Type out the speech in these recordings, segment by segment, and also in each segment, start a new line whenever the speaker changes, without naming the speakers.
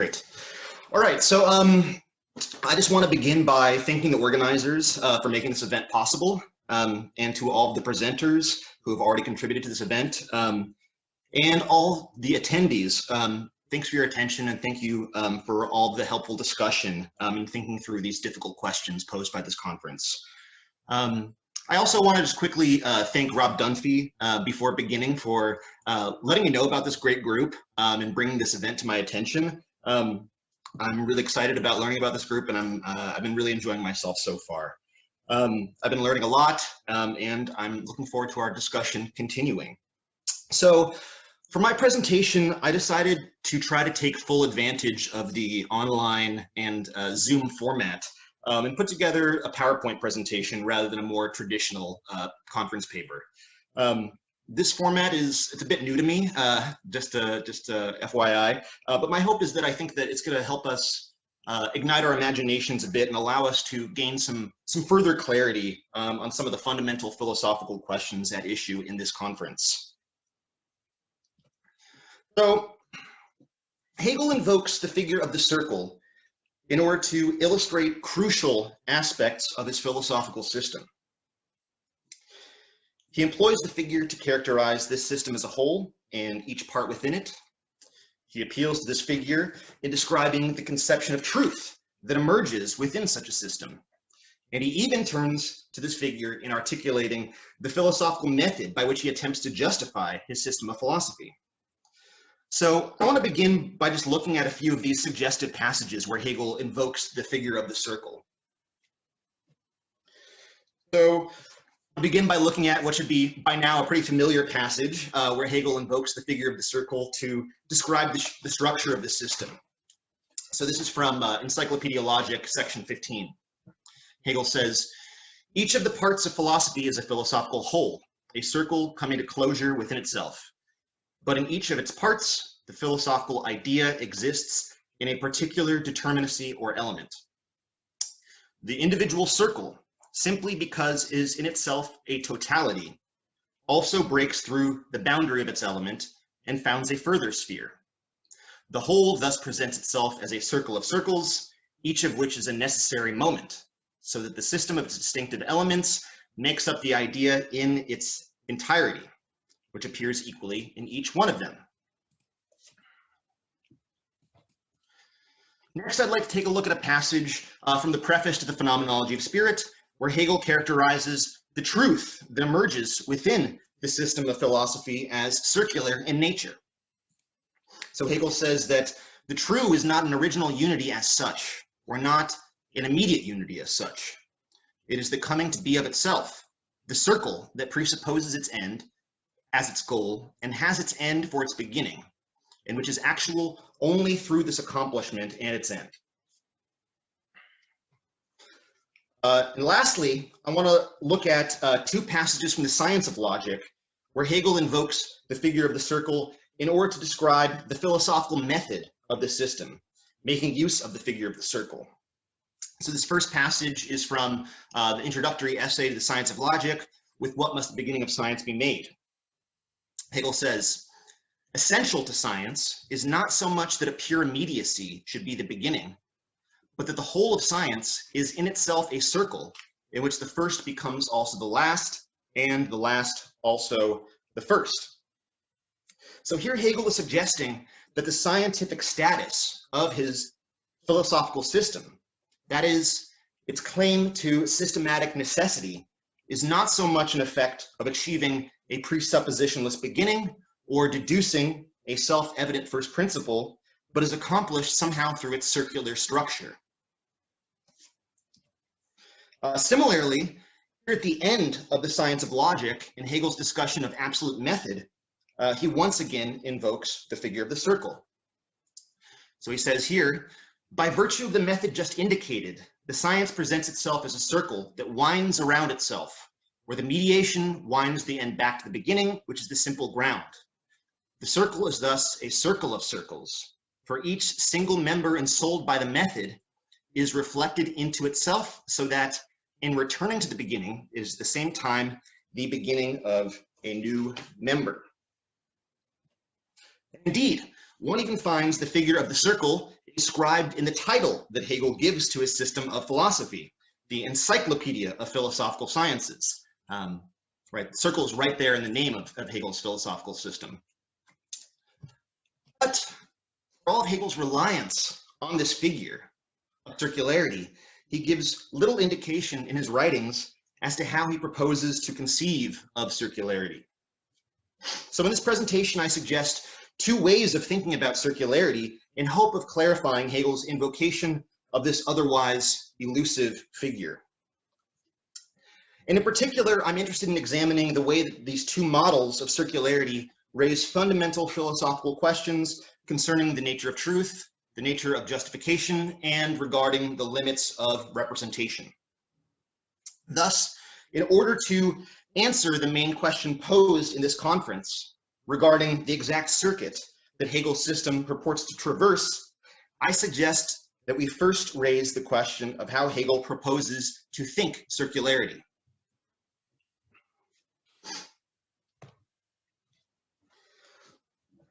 Great. All right, so I just want to begin by thanking the organizers for making this event possible, and to all of the presenters who have already contributed to this event, and all the attendees. Thanks for your attention, and thank you for all the helpful discussion in thinking through these difficult questions posed by this conference. I also want to just quickly thank Rob Dunphy before beginning for letting me know about this great group and bringing this event to my attention. I'm really excited about learning about this group, and I've been really enjoying myself so far. I've been learning a lot, and I'm looking forward to our discussion continuing. So for my presentation, I decided to try to take full advantage of the online and Zoom format and put together a PowerPoint presentation rather than a more traditional conference paper. This format it's a bit new to me, just a FYI, but my hope is that I think that it's going to help us ignite our imaginations a bit and allow us to gain some further clarity on some of the fundamental philosophical questions at issue in this conference. So Hegel invokes the figure of the circle in order to illustrate crucial aspects of his philosophical system. He employs the figure to characterize this system as a whole and each part within it. He appeals to this figure in describing the conception of truth that emerges within such a system. And he even turns to this figure in articulating the philosophical method by which he attempts to justify his system of philosophy. So I want to begin by just looking at a few of these suggestive passages where Hegel invokes the figure of the circle. So I'll begin by looking at what should be by now a pretty familiar passage where Hegel invokes the figure of the circle to describe the structure of the system. So this is from Encyclopedia Logic, section 15. Hegel says, "Each of the parts of philosophy is a philosophical whole, a circle coming to closure within itself. But in each of its parts, the philosophical idea exists in a particular determinacy or element. The individual circle, simply because it is in itself a totality, also breaks through the boundary of its element and founds a further sphere. The whole thus presents itself as a circle of circles, each of which is a necessary moment, so that the system of its distinctive elements makes up the idea in its entirety, which appears equally in each one of them." Next, I'd like to take a look at a passage from the preface to the Phenomenology of Spirit, where Hegel characterizes the truth that emerges within the system of philosophy as circular in nature. So Hegel says that the true is not an original unity as such, or not an immediate unity as such. It is the coming to be of itself, the circle that presupposes its end as its goal and has its end for its beginning, and which is actual only through this accomplishment and its end. And lastly, I want to look at two passages from the Science of Logic where Hegel invokes the figure of the circle in order to describe the philosophical method of the system, making use of the figure of the circle. So this first passage is from the introductory essay to the Science of Logic, "With what must the beginning of science be made?" Hegel says, "Essential to science is not so much that a pure immediacy should be the beginning, but that the whole of science is in itself a circle in which the first becomes also the last, and the last also the first." So here Hegel is suggesting that the scientific status of his philosophical system, that is, its claim to systematic necessity, is not so much an effect of achieving a presuppositionless beginning or deducing a self-evident first principle, but is accomplished somehow through its circular structure. Similarly, here at the end of the Science of Logic, in Hegel's discussion of absolute method, he once again invokes the figure of the circle. So he says here, "By virtue of the method just indicated, the science presents itself as a circle that winds around itself, where the mediation winds the end back to the beginning, which is the simple ground. The circle is thus a circle of circles, for each single member ensouled by the method is reflected into itself, so that in returning to the beginning is at the same time the beginning of a new member." Indeed, one even finds the figure of the circle described in the title that Hegel gives to his system of philosophy, the Encyclopedia of Philosophical Sciences. Right, the circle is right there in the name of Hegel's philosophical system. But for all of Hegel's reliance on this figure of circularity, he gives little indication in his writings as to how he proposes to conceive of circularity. So in this presentation, I suggest two ways of thinking about circularity in hope of clarifying Hegel's invocation of this otherwise elusive figure. And in particular, I'm interested in examining the way that these two models of circularity raise fundamental philosophical questions concerning the nature of truth, the nature of justification, and regarding the limits of representation. Thus, in order to answer the main question posed in this conference regarding the exact circuit that Hegel's system purports to traverse, I suggest that we first raise the question of how Hegel proposes to think circularity.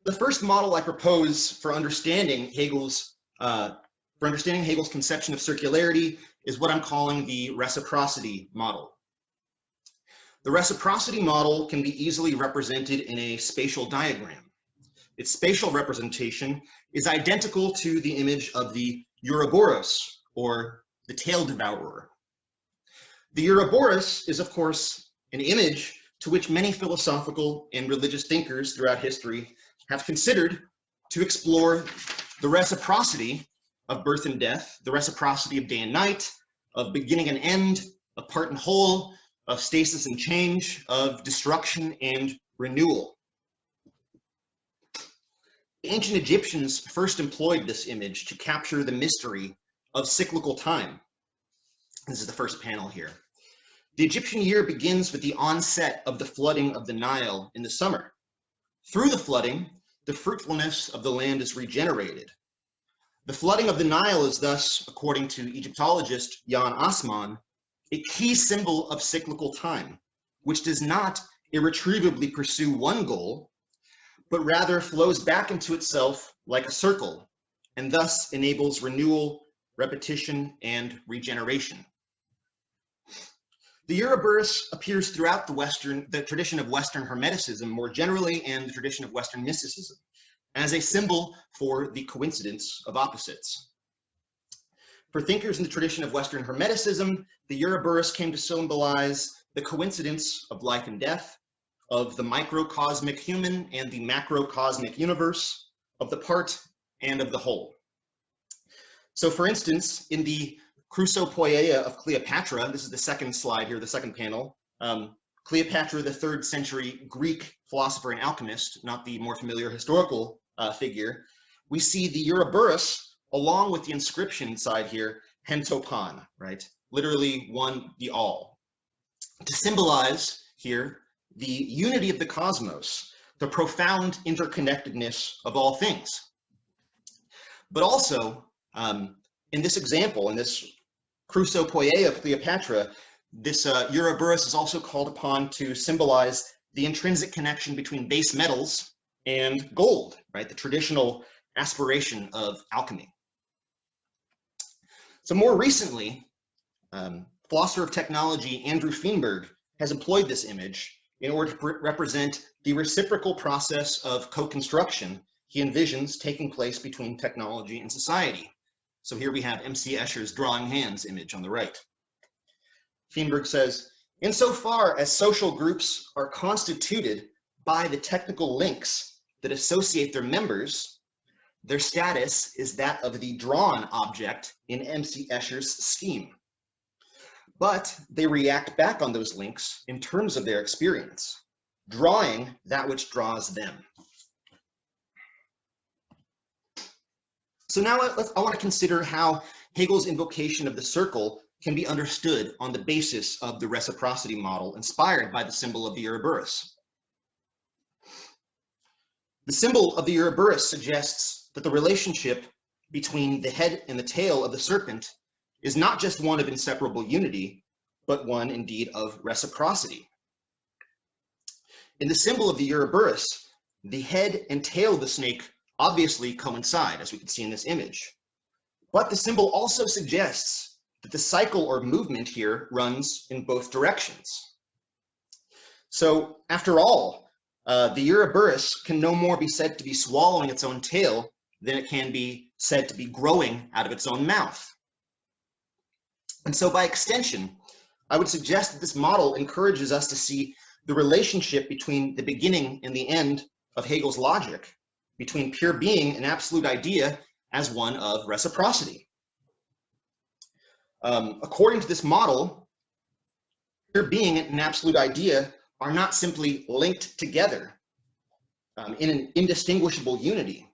The first model I propose for understanding Hegel's conception of circularity is what I'm calling the reciprocity model. The reciprocity model can be easily represented in a spatial diagram. Its spatial representation is identical to the image of the Ouroboros, or the tail devourer. The Ouroboros is, of course, an image to which many philosophical and religious thinkers throughout history have considered to explore the reciprocity of birth and death, the reciprocity of day and night, of beginning and end, of part and whole, of stasis and change, of destruction and renewal. The ancient Egyptians first employed this image to capture the mystery of cyclical time. This is the first panel here. The Egyptian year begins with the onset of the flooding of the Nile in the summer. Through the flooding, the fruitfulness of the land is regenerated. The flooding of the Nile is thus, according to Egyptologist Jan Assmann, a key symbol of cyclical time, which does not irretrievably pursue one goal, but rather flows back into itself like a circle, and thus enables renewal, repetition, and regeneration. The Ouroboros appears throughout the tradition of Western Hermeticism more generally, and the tradition of Western mysticism, as a symbol for the coincidence of opposites. For thinkers in the tradition of Western Hermeticism, the Ouroboros came to symbolize the coincidence of life and death, of the microcosmic human and the macrocosmic universe, of the part and of the whole. So for instance, in the Chrysopoeia of Cleopatra, this is the second slide here, the second panel, Cleopatra, the 3rd century Greek philosopher and alchemist, not the more familiar historical figure, we see the Ouroboros along with the inscription inside here, Hentopon, right? Literally one, the all. To symbolize here the unity of the cosmos, the profound interconnectedness of all things. But also, in this example, in this Chrysopoeia of Cleopatra, this Ouroboros is also called upon to symbolize the intrinsic connection between base metals and gold, right? The traditional aspiration of alchemy. So more recently, philosopher of technology Andrew Feenberg has employed this image in order to represent the reciprocal process of co-construction he envisions taking place between technology and society. So here we have M.C. Escher's drawing hands image on the right. Feenberg says, insofar as social groups are constituted by the technical links that associate their members, their status is that of the drawn object in M.C. Escher's scheme. But they react back on those links in terms of their experience, drawing that which draws them. So now I want to consider how Hegel's invocation of the circle can be understood on the basis of the reciprocity model inspired by the symbol of the Ouroboros. The symbol of the Ouroboros suggests that the relationship between the head and the tail of the serpent is not just one of inseparable unity, but one indeed of reciprocity. In the symbol of the Ouroboros, the head and tail of the snake obviously coincide, as we can see in this image. But the symbol also suggests that the cycle or movement here runs in both directions. So after all, the Ouroboros can no more be said to be swallowing its own tail than it can be said to be growing out of its own mouth. And so by extension, I would suggest that this model encourages us to see the relationship between the beginning and the end of Hegel's logic, between pure being and absolute idea, as one of reciprocity. According to this model, pure being and absolute idea are not simply linked together in an indistinguishable unity,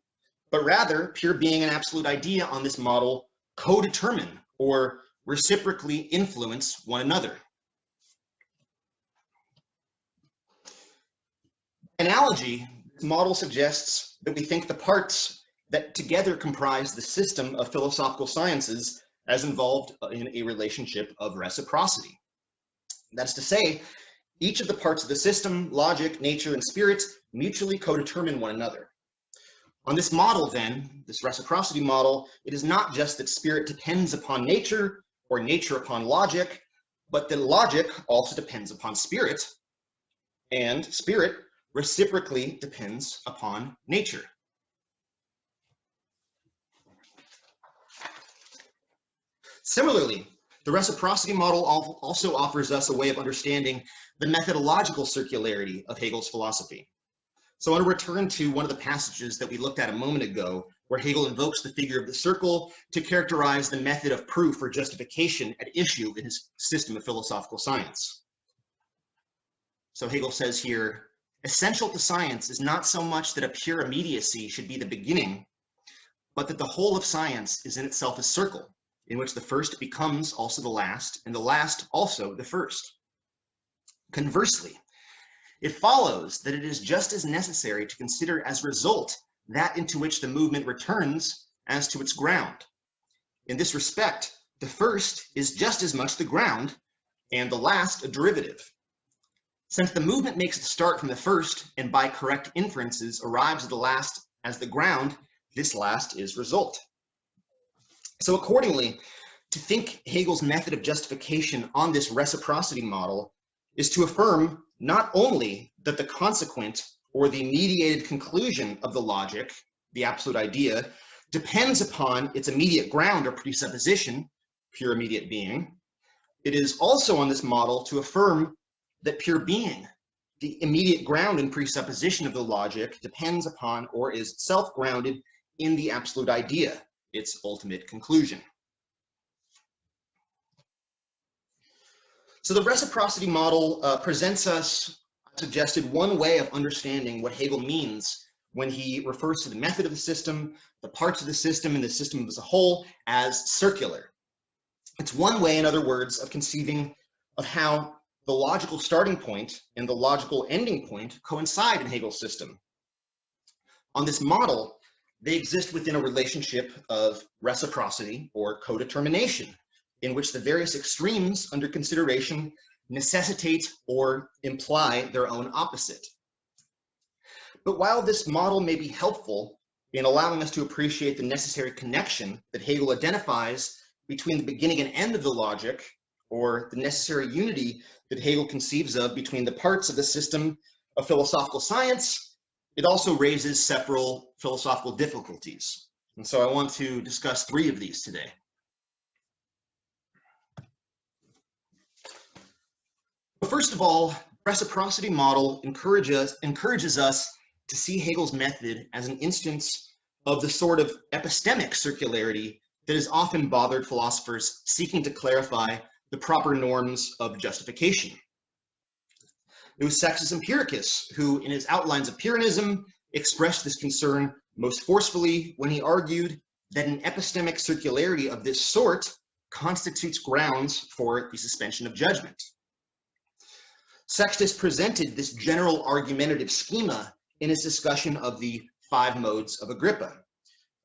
but rather pure being and absolute idea on this model co-determine or reciprocally influence one another. Analogy, this model suggests that we think the parts that together comprise the system of philosophical sciences as involved in a relationship of reciprocity. That's to say, each of the parts of the system, logic, nature, and spirit, mutually co-determine one another. On this model then, this reciprocity model, it is not just that spirit depends upon nature or nature upon logic, but that logic also depends upon spirit, and spirit reciprocally depends upon nature. Similarly, the reciprocity model also offers us a way of understanding the methodological circularity of Hegel's philosophy. So I want to return to one of the passages that we looked at a moment ago, where Hegel invokes the figure of the circle to characterize the method of proof or justification at issue in his system of philosophical science. So Hegel says here, essential to science is not so much that a pure immediacy should be the beginning, but that the whole of science is in itself a circle, in which the first becomes also the last, and the last also the first. Conversely, it follows that it is just as necessary to consider as result that into which the movement returns as to its ground. In this respect, the first is just as much the ground, and the last a derivative. Since the movement makes its start from the first, and by correct inferences arrives at the last as the ground, this last is result. So accordingly, to think Hegel's method of justification on this reciprocity model is to affirm not only that the consequent or the mediated conclusion of the logic, the absolute idea, depends upon its immediate ground or presupposition, pure immediate being, it is also on this model to affirm that pure being, the immediate ground and presupposition of the logic, depends upon or is self-grounded in the absolute idea, its ultimate conclusion. So the reciprocity model presents us, suggested, one way of understanding what Hegel means when he refers to the method of the system, the parts of the system, and the system as a whole as circular. It's one way, in other words, of conceiving of how the logical starting point and the logical ending point coincide in Hegel's system. On this model, they exist within a relationship of reciprocity or codetermination, in which the various extremes under consideration necessitate or imply their own opposite. But while this model may be helpful in allowing us to appreciate the necessary connection that Hegel identifies between the beginning and end of the logic, or the necessary unity that Hegel conceives of between the parts of the system of philosophical science, it also raises several philosophical difficulties. And so I want to discuss three of these today. First of all, reciprocity model encourages us to see Hegel's method as an instance of the sort of epistemic circularity that has often bothered philosophers seeking to clarify the proper norms of justification. It was Sextus Empiricus who, in his Outlines of Pyrrhonism, expressed this concern most forcefully when he argued that an epistemic circularity of this sort constitutes grounds for the suspension of judgment. Sextus presented this general argumentative schema in his discussion of the 5 modes of Agrippa,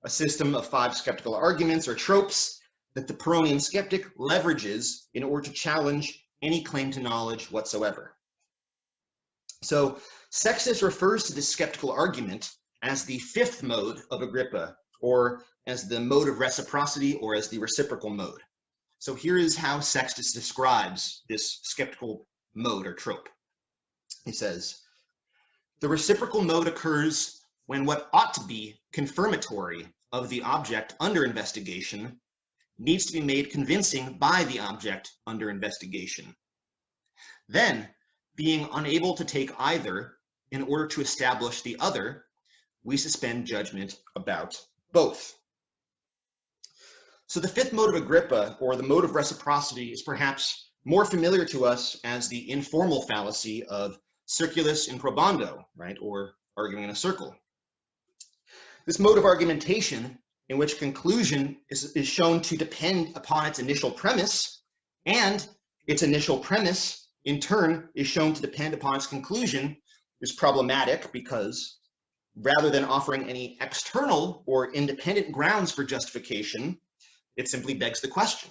a system of 5 skeptical arguments or tropes that the Pyrrhonian skeptic leverages in order to challenge any claim to knowledge whatsoever. So Sextus refers to this skeptical argument as the 5th mode of Agrippa, or as the mode of reciprocity or as the reciprocal mode. So here is how Sextus describes this skeptical mode or trope. He says, the reciprocal mode occurs when what ought to be confirmatory of the object under investigation needs to be made convincing by the object under investigation. Then, being unable to take either in order to establish the other, we suspend judgment about both. So the fifth mode of Agrippa, or the mode of reciprocity, is perhaps more familiar to us as the informal fallacy of circulus in probando, right, or arguing in a circle. This mode of argumentation, in which conclusion is shown to depend upon its initial premise, and its initial premise, in turn, is shown to depend upon its conclusion, is problematic because rather than offering any external or independent grounds for justification, it simply begs the question,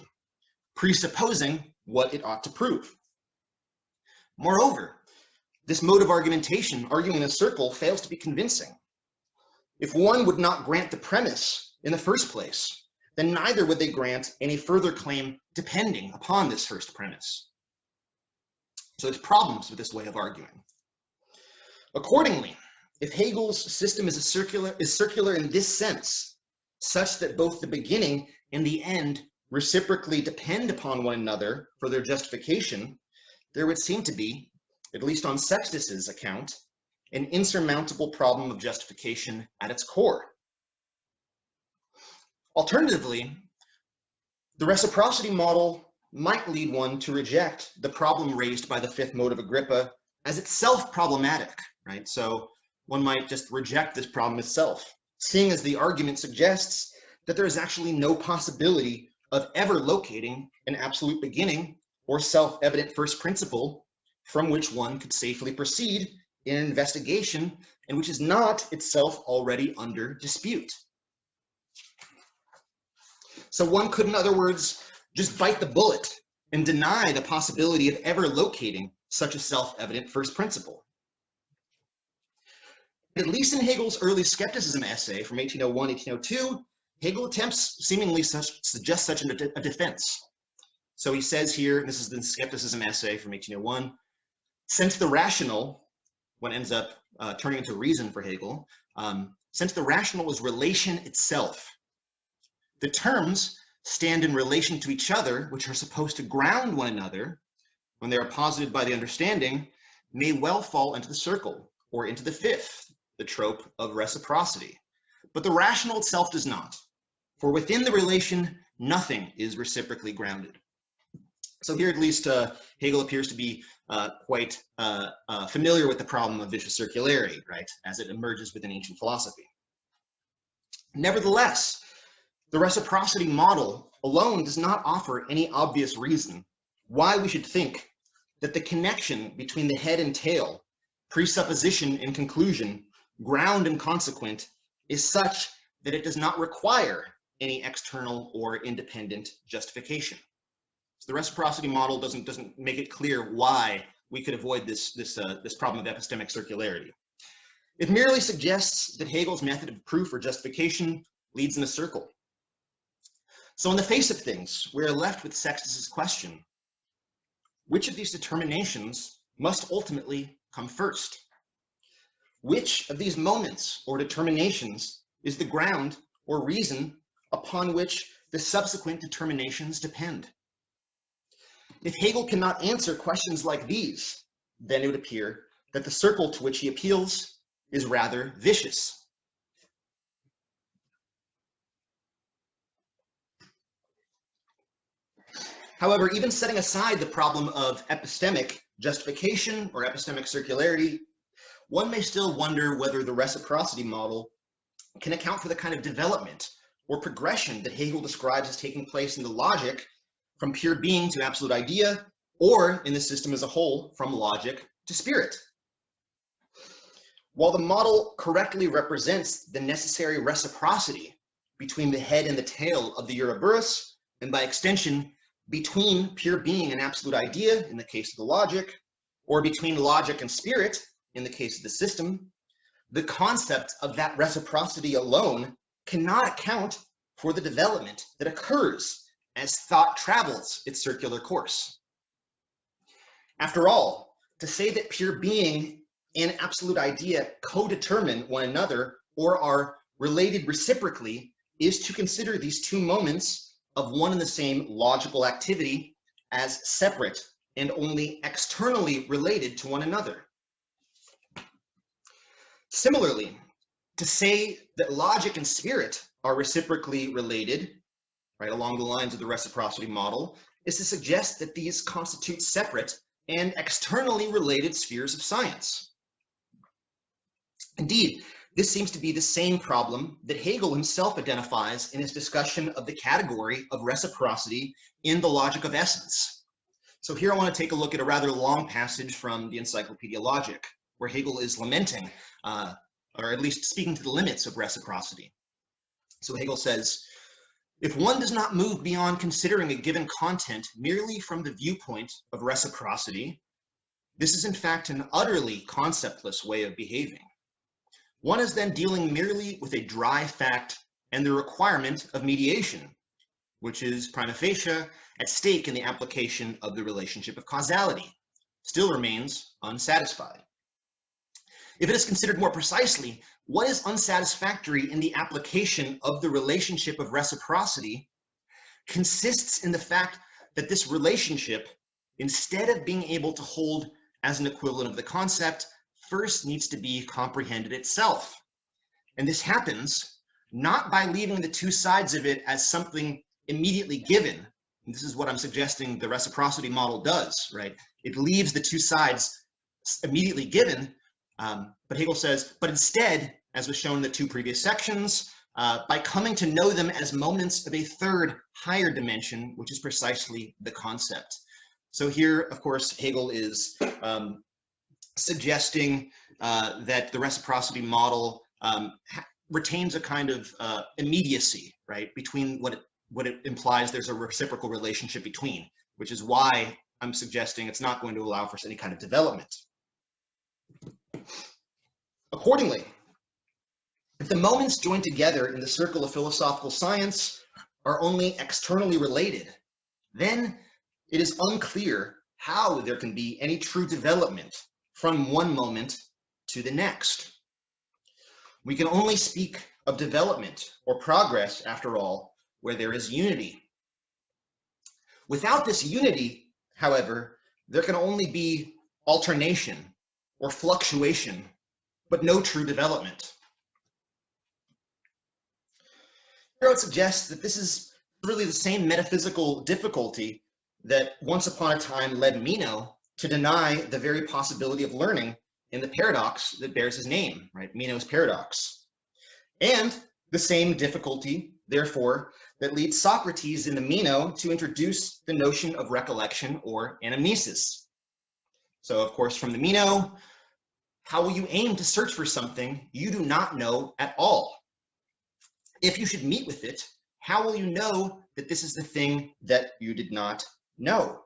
presupposing what it ought to prove. Moreover, this mode of argumentation, arguing in a circle, fails to be convincing. If one would not grant the premise in the first place, then neither would they grant any further claim depending upon this first premise. So there's problems with this way of arguing. Accordingly, if Hegel's system is circular in this sense, such that both the beginning and the end reciprocally depend upon one another for their justification, there would seem to be, at least on Sextus's account, an insurmountable problem of justification at its core. Alternatively, the reciprocity model might lead one to reject the problem raised by the fifth mode of Agrippa as itself problematic, right? So one might just reject this problem itself, seeing as the argument suggests that there is actually no possibility of ever locating an absolute beginning or self-evident first principle from which one could safely proceed in an investigation and which is not itself already under dispute. So one could, in other words, just bite the bullet and deny the possibility of ever locating such a self-evident first principle. At least in Hegel's early skepticism essay from 1801-1802, Hegel attempts seemingly suggest such a defense. So he says here, this is the skepticism essay from 1801, since the rational, what ends up turning into reason for Hegel, since the rational is relation itself, the terms stand in relation to each other, which are supposed to ground one another when they are posited by the understanding, may well fall into the circle, or into the fifth, the trope of reciprocity. But the rational itself does not, for within the relation, nothing is reciprocally grounded. So here at least Hegel appears to be quite familiar with the problem of vicious circularity, right, as it emerges within ancient philosophy. Nevertheless, the reciprocity model alone does not offer any obvious reason why we should think that the connection between the head and tail, presupposition and conclusion, ground and consequent, is such that it does not require any external or independent justification. So the reciprocity model doesn't make it clear why we could avoid this problem of epistemic circularity. It merely suggests that Hegel's method of proof or justification leads in a circle. So in the face of things, we're left with Sextus's question: which of these determinations must ultimately come first? Which of these moments or determinations is the ground or reason upon which the subsequent determinations depend? If Hegel cannot answer questions like these, then it would appear that the circle to which he appeals is rather vicious. However, even setting aside the problem of epistemic justification or epistemic circularity, one may still wonder whether the reciprocity model can account for the kind of development or progression that Hegel describes as taking place in the logic from pure being to absolute idea, or in the system as a whole, from logic to spirit. While the model correctly represents the necessary reciprocity between the head and the tail of the Ouroboros, and by extension, between pure being and absolute idea in the case of the logic, or between logic and spirit in the case of the system, the concept of that reciprocity alone cannot account for the development that occurs as thought travels its circular course. After all, to say that pure being and absolute idea co-determine one another or are related reciprocally is to consider these two moments of one and the same logical activity as separate and only externally related to one another. Similarly, to say that logic and spirit are reciprocally related, right, along the lines of the reciprocity model, is to suggest that these constitute separate and externally related spheres of science. Indeed, this seems to be the same problem that Hegel himself identifies in his discussion of the category of reciprocity in the Logic of Essence. So here I want to take a look at a rather long passage from the Encyclopedia Logic, where Hegel is lamenting, or at least speaking to the limits of reciprocity. So Hegel says, if one does not move beyond considering a given content merely from the viewpoint of reciprocity, this is in fact an utterly conceptless way of behaving. One is then dealing merely with a dry fact and the requirement of mediation, which is prima facie at stake in the application of the relationship of causality, still remains unsatisfied. If it is considered more precisely, what is unsatisfactory in the application of the relationship of reciprocity consists in the fact that this relationship, instead of being able to hold as an equivalent of the concept, first needs to be comprehended itself. And this happens not by leaving the two sides of it as something immediately given. And this is what I'm suggesting the reciprocity model does, right? It leaves the two sides immediately given, but Hegel says, but instead, as was shown in the two previous sections, by coming to know them as moments of a third, higher dimension, which is precisely the concept. So here, of course, Hegel is suggesting that the reciprocity model retains a kind of immediacy, right, between what it implies there's a reciprocal relationship between, which is why I'm suggesting it's not going to allow for any kind of development. Accordingly, if the moments joined together in the circle of philosophical science are only externally related, then it is unclear how there can be any true development from one moment to the next. We can only speak of development or progress, after all, where there is unity. Without this unity, however, there can only be alternation or fluctuation, but no true development. Here I would suggest that this is really the same metaphysical difficulty that once upon a time led Meno to deny the very possibility of learning in the paradox that bears his name, right? Meno's paradox. And the same difficulty, therefore, that leads Socrates in the Meno to introduce the notion of recollection or anamnesis. So, of course, from the Meno, how will you aim to search for something you do not know at all? If you should meet with it, how will you know that this is the thing that you did not know?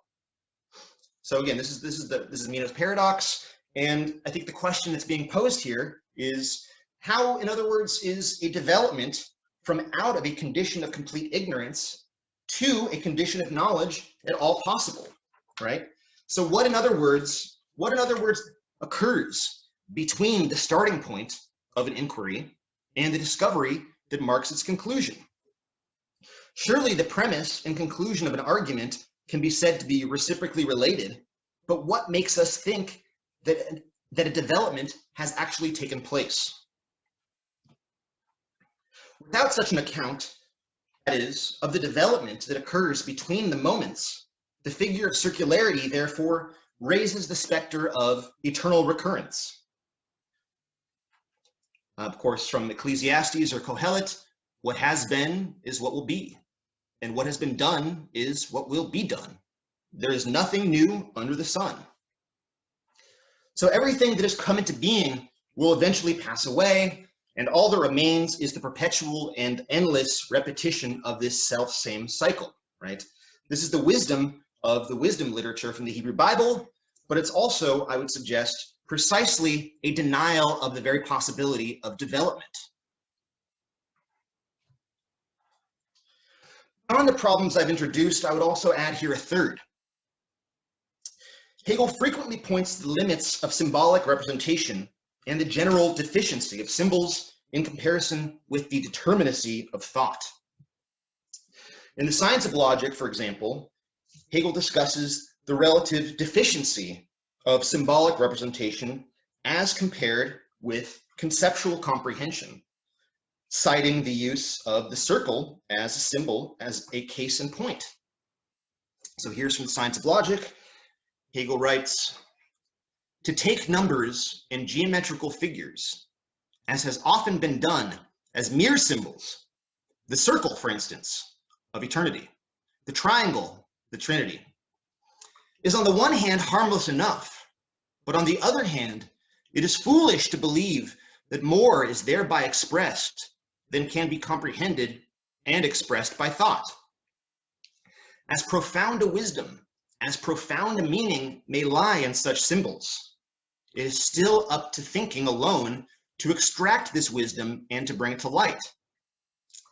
So again, this is Meno's paradox, and I think the question that's being posed here is how, in other words, is a development from out of a condition of complete ignorance to a condition of knowledge at all possible, right? So what in other words occurs between the starting point of an inquiry and the discovery that marks its conclusion? Surely the premise and conclusion of an argument can be said to be reciprocally related, but what makes us think that a development has actually taken place? Without such an account, that is, of the development that occurs between the moments, the figure of circularity, therefore, raises the specter of eternal recurrence. Of course, from Ecclesiastes or Kohelet, what has been is what will be, and what has been done is what will be done. There is nothing new under the sun. So everything that has come into being will eventually pass away, and all that remains is the perpetual and endless repetition of this self-same cycle, right? This is the wisdom of the wisdom literature from the Hebrew Bible, but it's also, I would suggest, precisely a denial of the very possibility of development. On the problems I've introduced, I would also add here a third. Hegel frequently points to the limits of symbolic representation and the general deficiency of symbols in comparison with the determinacy of thought. In the Science of Logic, for example, Hegel discusses the relative deficiency of symbolic representation as compared with conceptual comprehension, citing the use of the circle as a symbol as a case in point. So here's from the Science of Logic. Hegel writes, "To take numbers and geometrical figures, as has often been done, as mere symbols, the circle, for instance, of eternity, the triangle, the Trinity, is on the one hand harmless enough, but on the other hand, it is foolish to believe that more is thereby expressed than can be comprehended and expressed by thought. As profound a wisdom, as profound a meaning may lie in such symbols, it is still up to thinking alone to extract this wisdom and to bring it to light.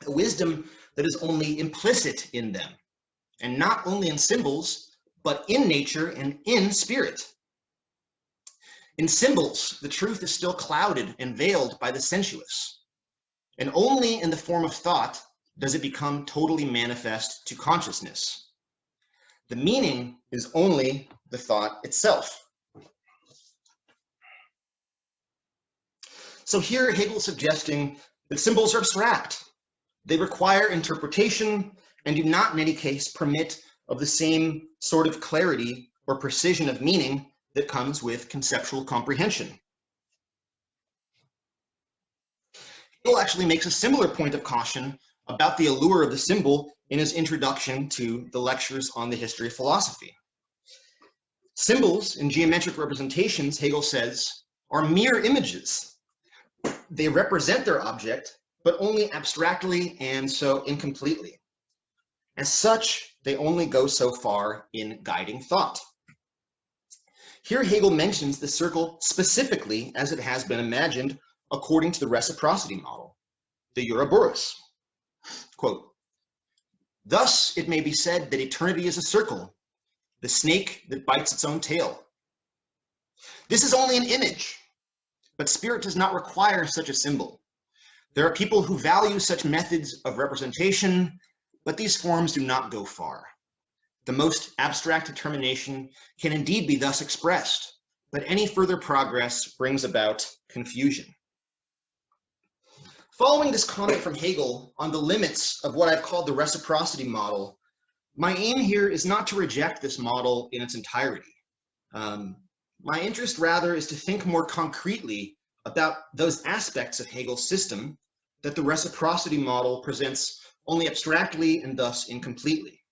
A wisdom that is only implicit in them, and not only in symbols, but in nature and in spirit. In symbols, the truth is still clouded and veiled by the sensuous, and only in the form of thought does it become totally manifest to consciousness. The meaning is only the thought itself." So here Hegel's suggesting that symbols are abstract. They require interpretation and do not in any case permit of the same sort of clarity or precision of meaning that comes with conceptual comprehension. Hegel actually makes a similar point of caution about the allure of the symbol in his introduction to the lectures on the history of philosophy. Symbols and geometric representations, Hegel says, are mere images. They represent their object, but only abstractly and so incompletely. As such, they only go so far in guiding thought. Here Hegel mentions the circle specifically as it has been imagined according to the reciprocity model, the Ouroboros. Quote, "Thus it may be said that eternity is a circle, the snake that bites its own tail. This is only an image, but spirit does not require such a symbol. There are people who value such methods of representation, but these forms do not go far. The most abstract determination can indeed be thus expressed, but any further progress brings about confusion." Following this comment from Hegel on the limits of what I've called the reciprocity model, my aim here is not to reject this model in its entirety. My interest rather is to think more concretely about those aspects of Hegel's system that the reciprocity model presents only abstractly and thus incompletely.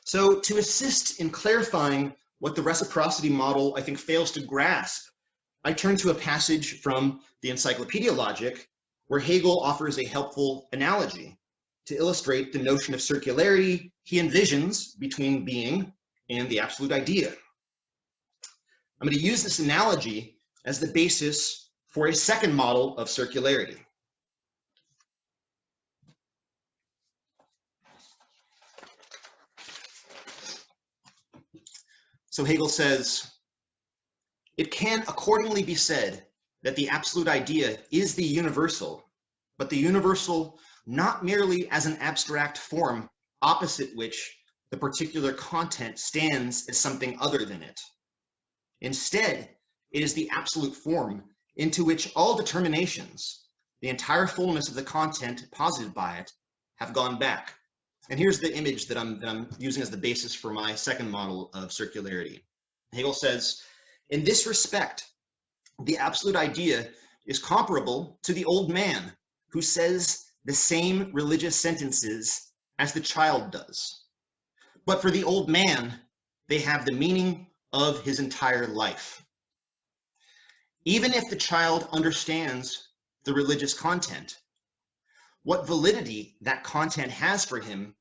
So to assist in clarifying what the reciprocity model I think fails to grasp, I turn to a passage from the Encyclopedia Logic where Hegel offers a helpful analogy to illustrate the notion of circularity he envisions between being and the absolute idea. I'm going to use this analogy as the basis for a second model of circularity. So Hegel says, "It can accordingly be said that the absolute idea is the universal, but the universal not merely as an abstract form opposite which the particular content stands as something other than it. Instead, it is the absolute form into which all determinations, the entire fullness of the content posited by it, have gone back." And here's the image that I'm using as the basis for my second model of circularity. Hegel says, "In this respect, the absolute idea is comparable to the old man who says the same religious sentences as the child does. But for the old man, they have the meaning of his entire life. Even if the child understands the religious content, what validity that content has for him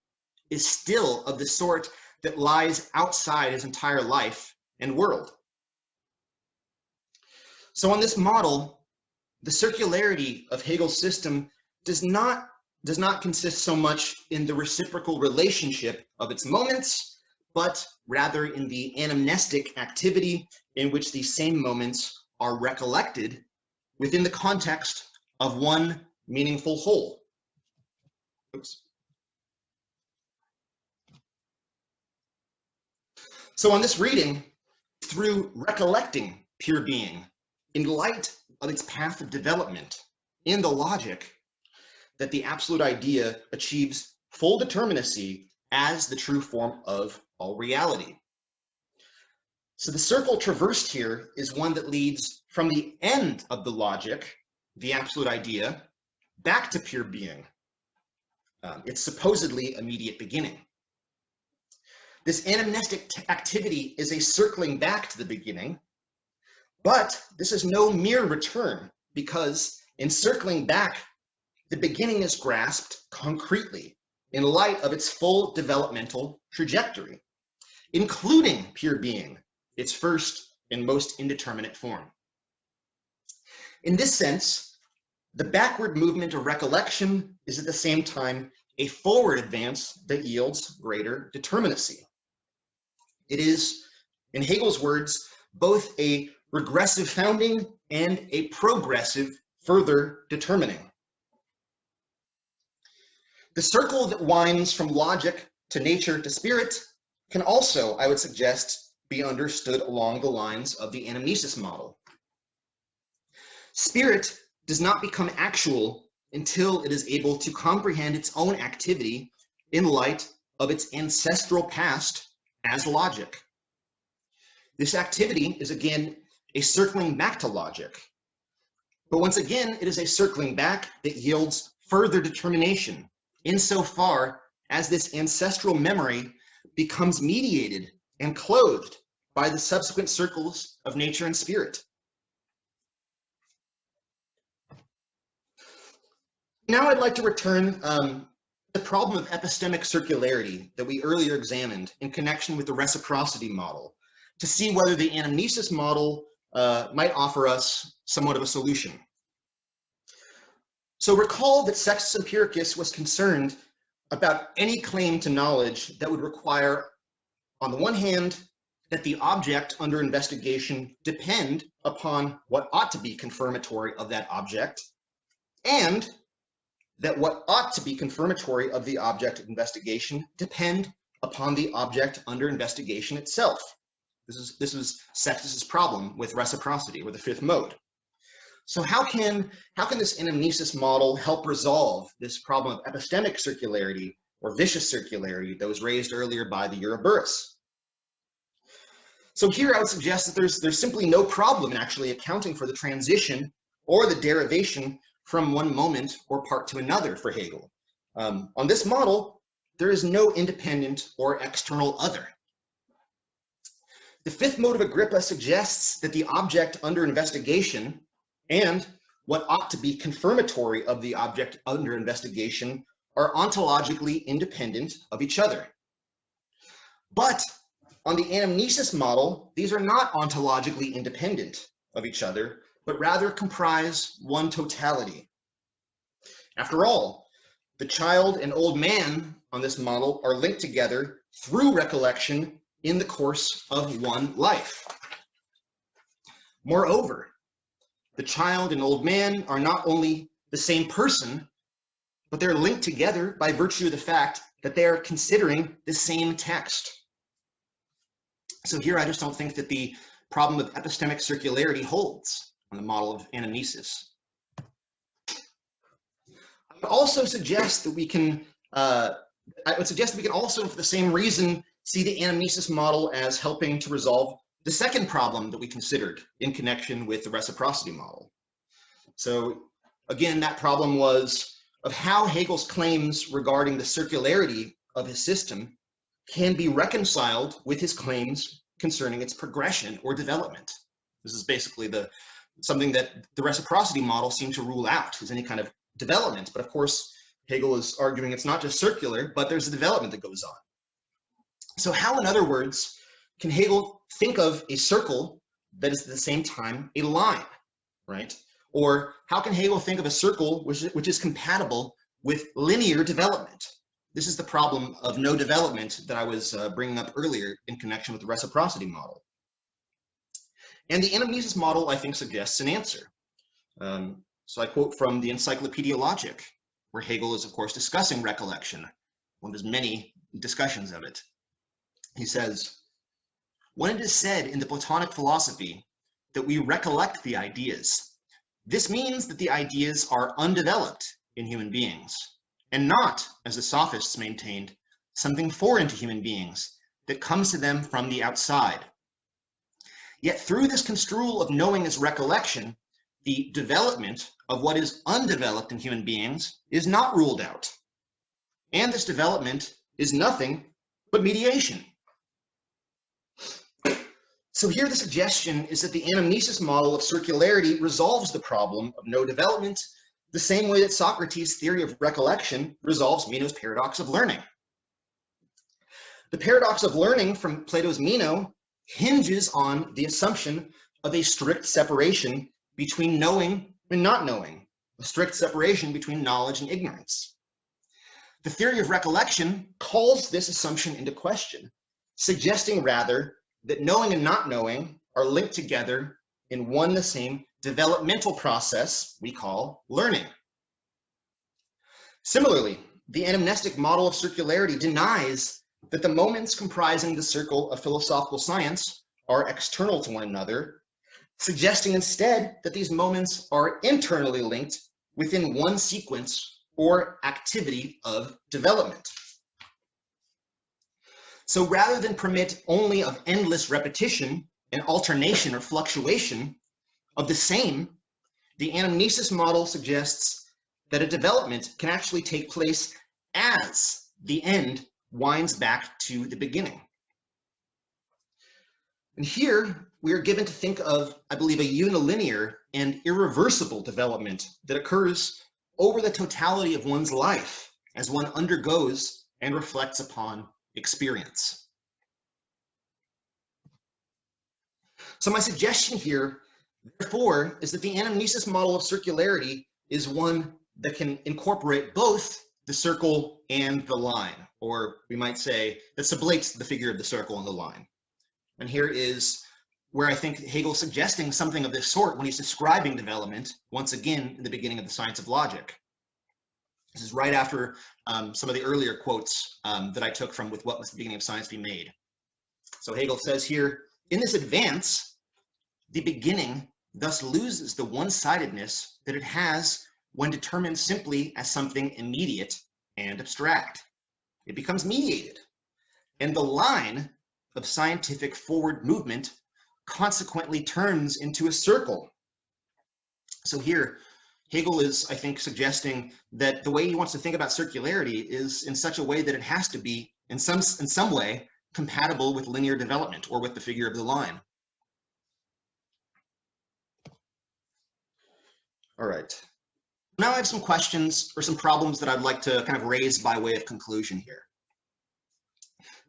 is still of the sort that lies outside his entire life and world." So on this model, the circularity of Hegel's system does not does not consist so much in the reciprocal relationship of its moments, but rather in the anamnestic activity in which these same moments are recollected within the context of one meaningful whole. Oops. So on this reading, through recollecting pure being in light of its path of development in the logic that the absolute idea achieves full determinacy as the true form of all reality. So the circle traversed here is one that leads from the end of the logic, the absolute idea, back to pure being, its supposedly immediate beginning. This anamnestic activity is a circling back to the beginning, but this is no mere return, because in circling back, the beginning is grasped concretely in light of its full developmental trajectory, including pure being, its first and most indeterminate form. In this sense, the backward movement of recollection is at the same time a forward advance that yields greater determinacy. It is, in Hegel's words, both a regressive founding and a progressive further determining. The circle that winds from logic to nature to spirit can also, I would suggest, be understood along the lines of the anamnesis model. Spirit does not become actual until it is able to comprehend its own activity in light of its ancestral past as logic. This activity is again a circling back to logic, but once again it is a circling back that yields further determination insofar as this ancestral memory becomes mediated and clothed by the subsequent circles of nature and spirit. Now I'd like to return to the problem of epistemic circularity that we earlier examined in connection with the reciprocity model, to see whether the anamnesis model might offer us somewhat of a solution. So recall that Sextus Empiricus was concerned about any claim to knowledge that would require, on the one hand, that the object under investigation depend upon what ought to be confirmatory of that object, and that what ought to be confirmatory of the object of investigation depend upon the object under investigation itself. This was Sextus's problem with reciprocity, or the fifth mode. So how can this anamnesis model help resolve this problem of epistemic circularity, or vicious circularity, that was raised earlier by the Ouroboros? So here I would suggest that there's simply no problem in actually accounting for the transition or the derivation from one moment or part to another for Hegel. On this model, there is no independent or external other. The fifth mode of Agrippa suggests that the object under investigation and what ought to be confirmatory of the object under investigation are ontologically independent of each other. But on the anamnesis model, these are not ontologically independent of each other, but rather comprise one totality. After all, the child and old man on this model are linked together through recollection in the course of one life. Moreover, the child and old man are not only the same person, but they're linked together by virtue of the fact that they are considering the same text. So here I just don't think that the problem of epistemic circularity holds on the model of anamnesis. I would also suggest that we can, also, for the same reason, see the anamnesis model as helping to resolve the second problem that we considered in connection with the reciprocity model. So again, that problem was of how Hegel's claims regarding the circularity of his system can be reconciled with his claims concerning its progression or development. This is basically something that the reciprocity model seemed to rule out, is any kind of development. But of course, Hegel is arguing it's not just circular, but there's a development that goes on. So how, in other words, can Hegel think of a circle that is at the same time a line, right? Or how can Hegel think of a circle which is compatible with linear development. This is the problem of no development that I was bringing up earlier in connection with the reciprocity model. And the anamnesis model, I think, suggests an answer. So I quote from the Encyclopedia Logic, where Hegel is, of course, discussing recollection, one of his many discussions of it. He says, "When it is said in the Platonic philosophy that we recollect the ideas, this means that the ideas are undeveloped in human beings, and not, as the sophists maintained, something foreign to human beings that comes to them from the outside. Yet through this construal of knowing as recollection, the development of what is undeveloped in human beings is not ruled out. And this development is nothing but mediation." So here the suggestion is that the anamnesis model of circularity resolves the problem of no development the same way that Socrates' theory of recollection resolves Meno's paradox of learning. The paradox of learning from Plato's Meno hinges on the assumption of a strict separation between knowing and not knowing, a strict separation between knowledge and ignorance. The theory of recollection calls this assumption into question, suggesting rather that knowing and not knowing are linked together in one and the same developmental process we call learning. Similarly, the anamnestic model of circularity denies that the moments comprising the circle of philosophical science are external to one another, suggesting instead that these moments are internally linked within one sequence or activity of development. So rather than permit only of endless repetition and alternation or fluctuation of the same, the anamnesis model suggests that a development can actually take place as the end winds back to the beginning. And here we are given to think of, I believe, a unilinear and irreversible development that occurs over the totality of one's life as one undergoes and reflects upon experience. So my suggestion here, therefore, is that the anamnesis model of circularity is one that can incorporate both the circle and the line, or we might say that sublates the figure of the circle and the line. And here is where I think Hegel's suggesting something of this sort when he's describing development, once again, in the beginning of the Science of Logic. This is right after some of the earlier quotes that I took from "With what must the beginning of science be made?" So Hegel says here, "In this advance, the beginning thus loses the one-sidedness that it has when determined simply as something immediate and abstract. It becomes mediated, and the line of scientific forward movement consequently turns into a circle." So here, Hegel is, I think, suggesting that the way he wants to think about circularity is in such a way that it has to be, in some way, compatible with linear development or with the figure of the line. All right. Now I have some questions or some problems that I'd like to kind of raise by way of conclusion here.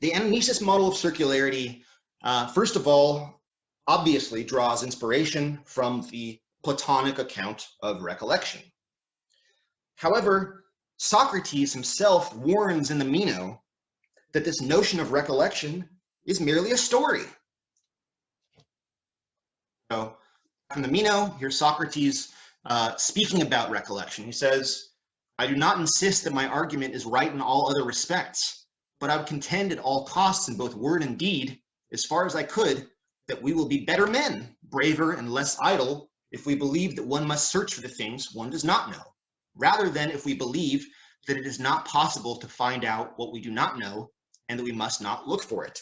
The anamnesis model of circularity, first of all, obviously draws inspiration from the Platonic account of recollection. However, Socrates himself warns in the Meno that this notion of recollection is merely a story. So, from the Meno, here's Socrates speaking about recollection. He says, "I do not insist that my argument is right in all other respects, but I would contend at all costs in both word and deed, as far as I could, that we will be better men, braver and less idle, if we believe that one must search for the things one does not know, rather than if we believe that it is not possible to find out what we do not know and that we must not look for it."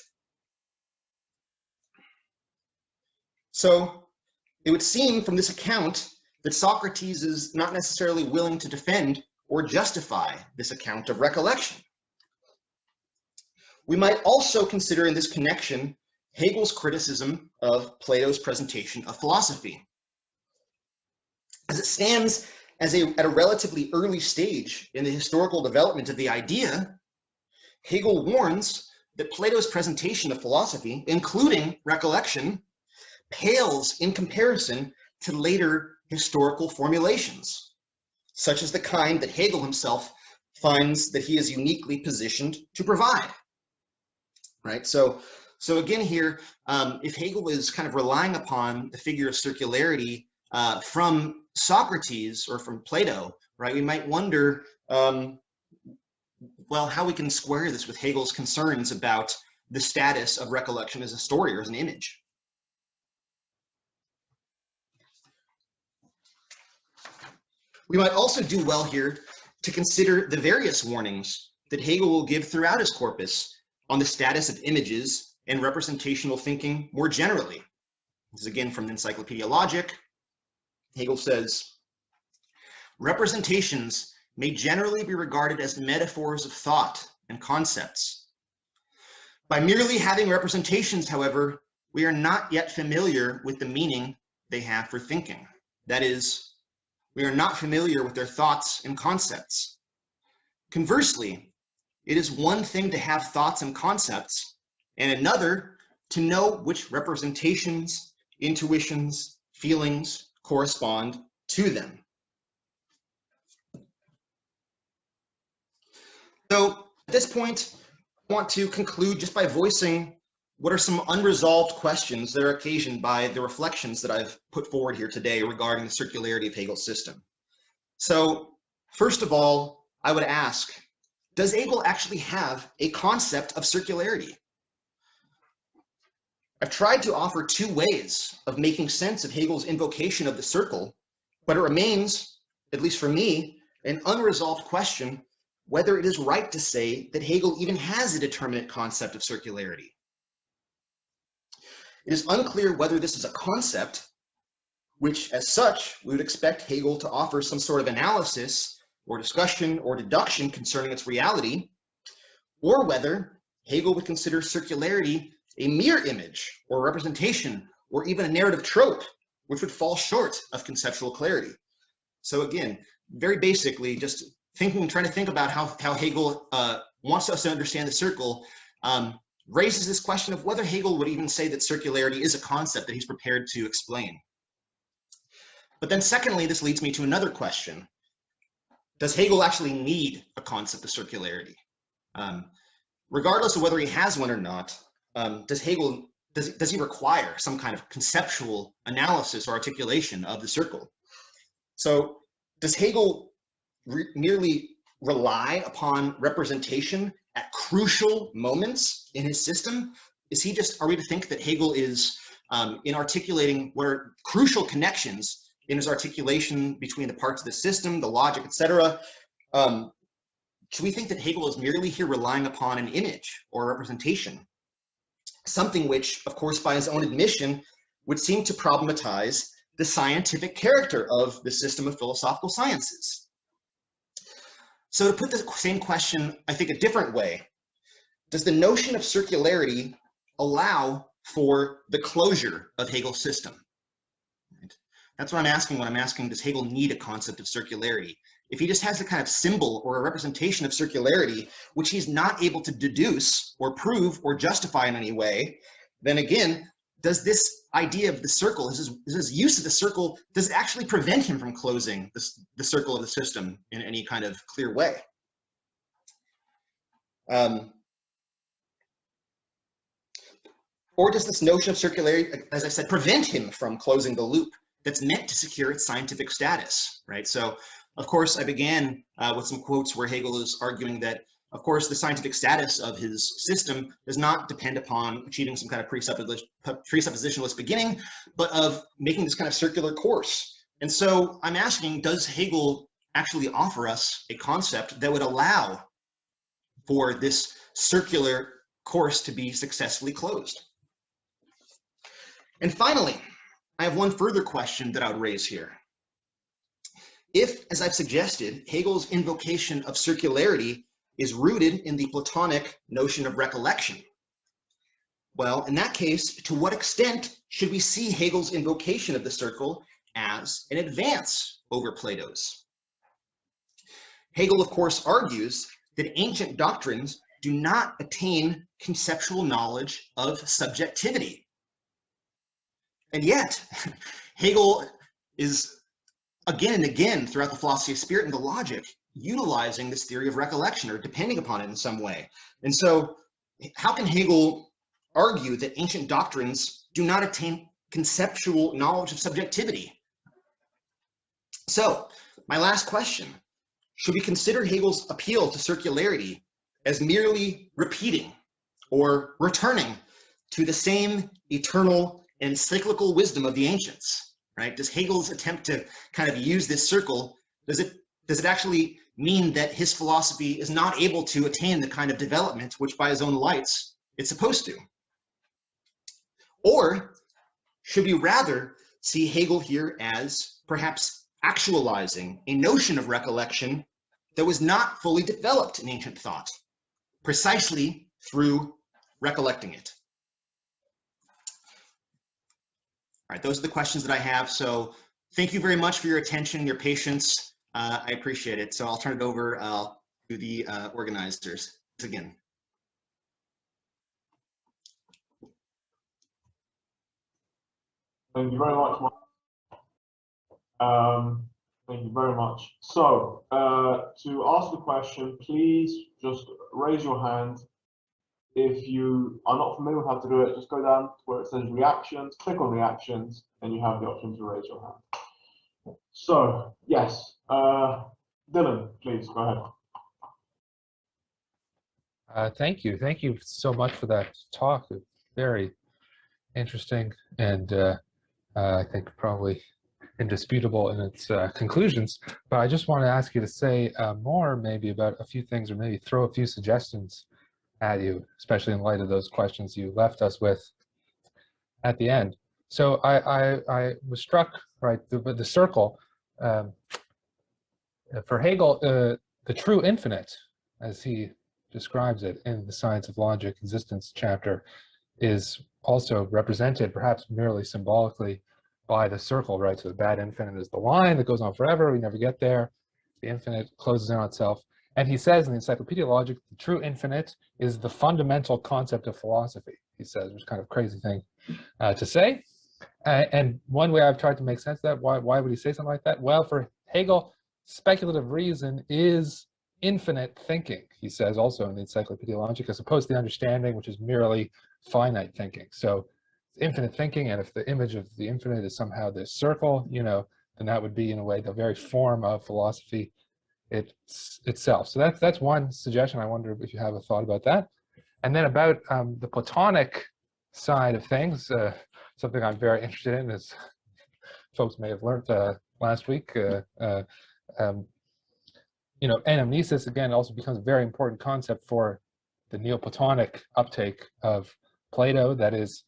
So it would seem from this account that Socrates is not necessarily willing to defend or justify this account of recollection. We might also consider in this connection Hegel's criticism of Plato's presentation of philosophy. As it stands at a relatively early stage in the historical development of the idea, Hegel warns that Plato's presentation of philosophy, including recollection, pales in comparison to later historical formulations, such as the kind that Hegel himself finds that he is uniquely positioned to provide, right? So again here, if Hegel is kind of relying upon the figure of circularity from Socrates or from Plato, right, we might wonder, well, how we can square this with Hegel's concerns about the status of recollection as a story or as an image. We might also do well here to consider the various warnings that Hegel will give throughout his corpus on the status of images and representational thinking more generally. This is again from the Encyclopedia Logic. Hegel says, representations may generally be regarded as metaphors of thought and concepts. By merely having representations, however, we are not yet familiar with the meaning they have for thinking. That is, we are not familiar with their thoughts and concepts. Conversely, it is one thing to have thoughts and concepts, and another to know which representations, intuitions, feelings correspond to them. So at this point, I want to conclude just by voicing what are some unresolved questions that are occasioned by the reflections that I've put forward here today regarding the circularity of Hegel's system. So first of all, I would ask, does Hegel actually have a concept of circularity? I've tried to offer two ways of making sense of Hegel's invocation of the circle, but it remains, at least for me, an unresolved question whether it is right to say that Hegel even has a determinate concept of circularity. It is unclear whether this is a concept, which as such, we would expect Hegel to offer some sort of analysis or discussion or deduction concerning its reality, or whether Hegel would consider circularity a mere image or representation or even a narrative trope, which would fall short of conceptual clarity. So again, very basically, just trying to think about how Hegel wants us to understand the circle raises this question of whether Hegel would even say that circularity is a concept that he's prepared to explain. But then secondly, this leads me to another question. Does Hegel actually need a concept of circularity? Regardless of whether he has one or not, does he require some kind of conceptual analysis or articulation of the circle? So does Hegel merely rely upon representation at crucial moments in his system? Are we to think that Hegel is in articulating what are crucial connections in his articulation between the parts of the system, the logic, etc.? Should we think that Hegel is merely here relying upon an image or representation? Something which, of course, by his own admission, would seem to problematize the scientific character of the system of philosophical sciences. So to put the same question, I think, a different way, does the notion of circularity allow for the closure of Hegel's system? That's what I'm asking when I'm asking, does Hegel need a concept of circularity? If he just has a kind of symbol or a representation of circularity, which he's not able to deduce or prove or justify in any way, then again, does this idea of the circle, his use of the circle, does it actually prevent him from closing the circle of the system in any kind of clear way? Or does this notion of circularity, as I said, prevent him from closing the loop that's meant to secure its scientific status, right? So, of course, I began with some quotes where Hegel is arguing that, of course, the scientific status of his system does not depend upon achieving some kind of presuppositionalist beginning, but of making this kind of circular course. And so I'm asking, does Hegel actually offer us a concept that would allow for this circular course to be successfully closed? And finally, I have one further question that I would raise here. If, as I've suggested, Hegel's invocation of circularity is rooted in the Platonic notion of recollection, well, in that case, to what extent should we see Hegel's invocation of the circle as an advance over Plato's? Hegel, of course, argues that ancient doctrines do not attain conceptual knowledge of subjectivity. And yet, Hegel is again and again throughout the philosophy of spirit and the logic utilizing this theory of recollection or depending upon it in some way. And so how can Hegel argue that ancient doctrines do not attain conceptual knowledge of subjectivity? So my last question, should we consider Hegel's appeal to circularity as merely repeating or returning to the same eternal and cyclical wisdom of the ancients, right? Does Hegel's attempt to kind of use this circle, does it actually mean that his philosophy is not able to attain the kind of development which by his own lights it's supposed to? Or should we rather see Hegel here as perhaps actualizing a notion of recollection that was not fully developed in ancient thought, precisely through recollecting it? All right, those are the questions that I have. So thank you very much for your attention, your patience. I appreciate it. So I'll turn it over to the organizers again.
Thank you very much, Mark. Thank you very much. So to ask the question, please just raise your hand. If you are not familiar with how to do it, just go down to where it says reactions, click on reactions, and you have the option to raise your hand. So, yes, Dylan, please go ahead.
Thank you. Thank you so much for that talk. Very interesting and I think probably indisputable in its conclusions. But I just want to ask you to say more maybe about a few things, or maybe throw a few suggestions at you, especially in light of those questions you left us with at the end. So I was struck, right, the circle. For Hegel, the true infinite, as he describes it in the Science of Logic Existence chapter, is also represented, perhaps merely symbolically, by the circle, right? So the bad infinite is the line that goes on forever, we never get there. The infinite closes in on itself. And he says in the Encyclopedia of Logic, the true infinite is the fundamental concept of philosophy, he says, which is kind of a crazy thing to say. And one way I've tried to make sense of that, why would he say something like that? Well, for Hegel, speculative reason is infinite thinking, he says also in the Encyclopedia of Logic, as opposed to the understanding, which is merely finite thinking. So infinite thinking, and if the image of the infinite is somehow this circle, you know, then that would be in a way the very form of philosophy itself. So that's one suggestion. I wonder if you have a thought about that. And then about the Platonic side of things, something I'm very interested in, as folks may have learned last week, you know, anamnesis, again, also becomes a very important concept for the Neoplatonic uptake of Plato. That is,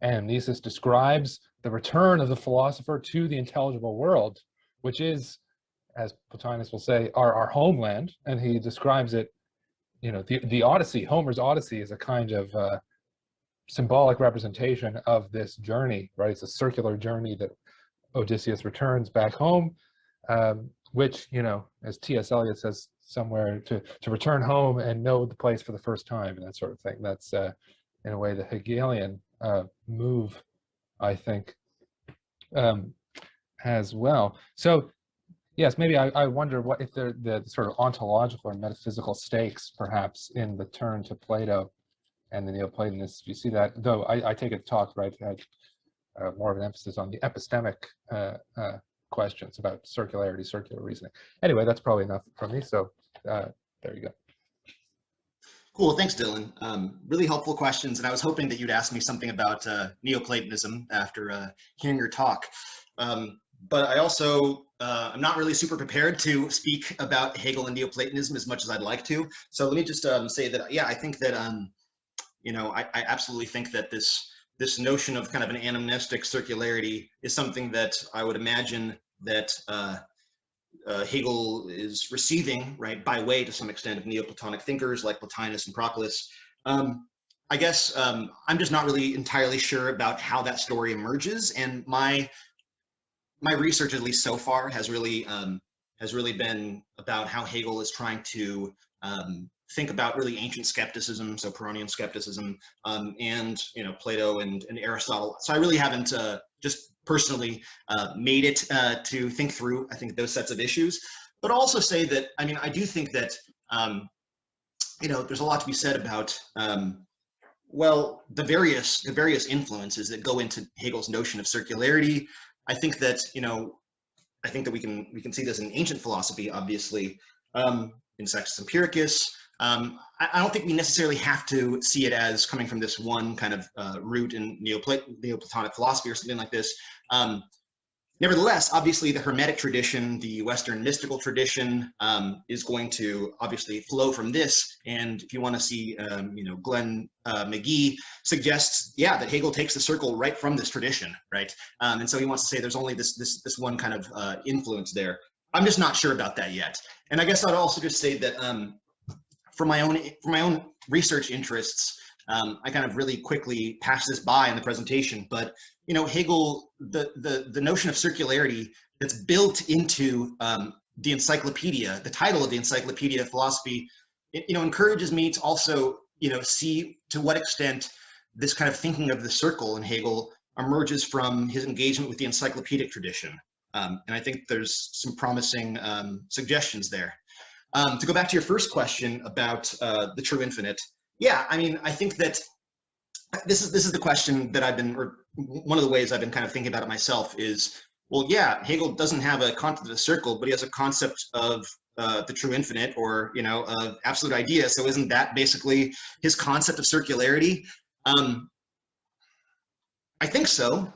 anamnesis describes the return of the philosopher to the intelligible world, which is, as Plotinus will say, our homeland. And he describes it, you know, the Odyssey, Homer's Odyssey, is a kind of symbolic representation of this journey, right? It's a circular journey that Odysseus returns back home, which, you know, as T.S. Eliot says somewhere, to return home and know the place for the first time, and that sort of thing. That's, in a way, the Hegelian move, I think, as well. So, yes, maybe I wonder what if the sort of ontological or metaphysical stakes, perhaps, in the turn to Plato and the Neoplatonists. You see that, though I take it talk, right, had more of an emphasis on the epistemic questions about circularity, circular reasoning. Anyway, that's probably enough from me, so there you go.
Cool, thanks, Dylan. Really helpful questions, and I was hoping that you'd ask me something about Neoplatonism after hearing your talk. But I also, I'm not really super prepared to speak about Hegel and Neoplatonism as much as I'd like to. So let me just say that, yeah, I think that, you know, I absolutely think that this notion of kind of an anamnestic circularity is something that I would imagine that Hegel is receiving, right, by way to some extent of Neoplatonic thinkers like Plotinus and Proclus. I guess I'm just not really entirely sure about how that story emerges, and my research, at least so far, has really been about how Hegel is trying to think about really ancient skepticism, so Pyrrhonian skepticism, and, you know, Plato and Aristotle. So I really haven't just personally made it to think through, I think, those sets of issues. but also say that, I mean, I do think that, you know, there's a lot to be said about, well, the various influences that go into Hegel's notion of circularity. I think that, you know, I think that we can see this in ancient philosophy, obviously, in Sextus Empiricus. I don't think we necessarily have to see it as coming from this one kind of root in Neoplatonic philosophy or something like this. Nevertheless, obviously, the Hermetic tradition, the Western mystical tradition, is going to obviously flow from this. And if you want to see, you know, Glenn McGee suggests, yeah, that Hegel takes the circle right from this tradition, right? And so he wants to say there's only this one kind of influence there. I'm just not sure about that yet. And I guess I'd also just say that for my own research interests, I kind of really quickly passed this by in the presentation, but you know, Hegel, the notion of circularity that's built into the encyclopedia, the title of the Encyclopedia of Philosophy, it, you know, encourages me to also, you know, see to what extent this kind of thinking of the circle in Hegel emerges from his engagement with the encyclopedic tradition. And I think there's some promising suggestions there. To go back to your first question about the true infinite, yeah, I mean, I think that this is the question that I've been, or one of the ways I've been kind of thinking about it myself is, well, yeah, Hegel doesn't have a concept of a circle, but he has a concept of the true infinite, or, you know, of absolute idea. So isn't that basically his concept of circularity? I think so.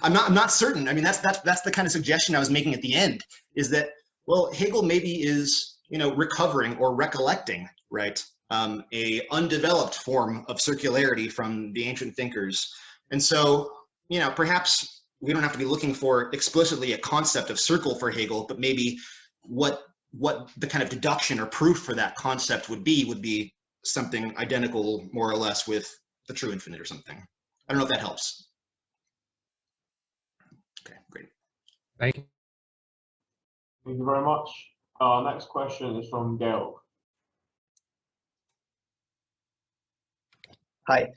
I'm not certain. I mean, that's the kind of suggestion I was making at the end, is that, well, Hegel maybe is, you know, recovering or recollecting, right? A undeveloped form of circularity from the ancient thinkers. And so, you know, perhaps we don't have to be looking for explicitly a concept of circle for Hegel, but maybe what the kind of deduction or proof for that concept would be something identical, more or less, with the true infinite or something. I don't know if that helps. Okay, great.
Thank you.
Thank you very much. Our next question is from Gail.
Hi.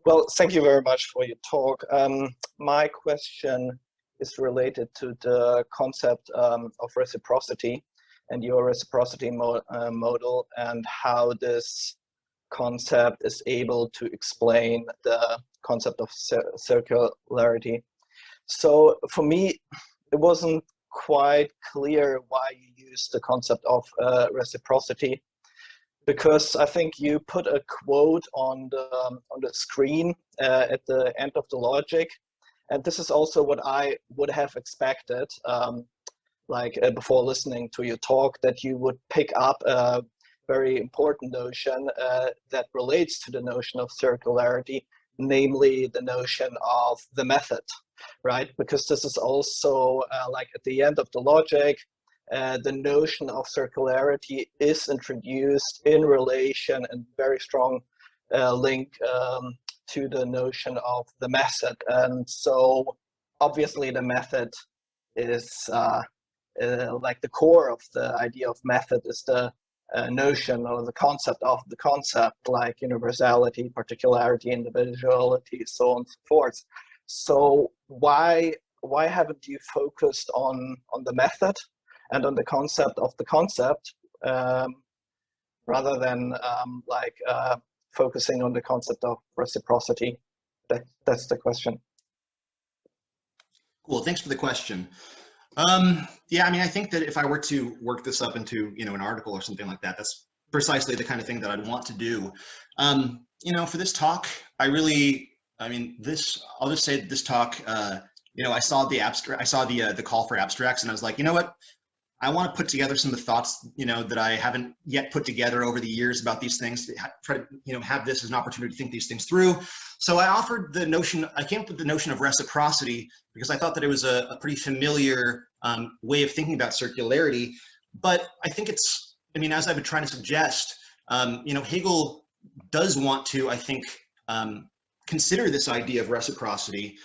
Well, thank you very much for your talk. My question is related to the concept of reciprocity and your reciprocity model, and how this concept is able to explain the concept of circularity. So for me, it wasn't quite clear why you used the concept of reciprocity, because I think you put a quote on the screen at the end of the logic, and this is also what I would have expected, before listening to your talk, that you would pick up a very important notion that relates to the notion of circularity, namely the notion of the method, right? Because this is also like at the end of the logic, the notion of circularity is introduced in relation and very strong link to the notion of the method. And so obviously the method is like the core of the idea of method is the notion or the concept of the concept, like universality, particularity, individuality, so on and so forth. So why haven't you focused on the method and on the concept of the concept, rather than focusing on the concept of reciprocity? That's the question.
Cool, thanks for the question. Yeah, I mean, I think that if I were to work this up into, you know, an article or something like that, that's precisely the kind of thing that I'd want to do. You know, for this talk, I'll just say that this talk, you know, I saw the call for abstracts, and I was like, you know what? I want to put together some of the thoughts, you know, that I haven't yet put together over the years about these things, to try to, you know, have this as an opportunity to think these things through. So I came up with the notion of reciprocity because I thought that it was a pretty familiar way of thinking about circularity. But I think it's, I mean, as I've been trying to suggest, you know, Hegel does want to, I think, consider this idea of reciprocity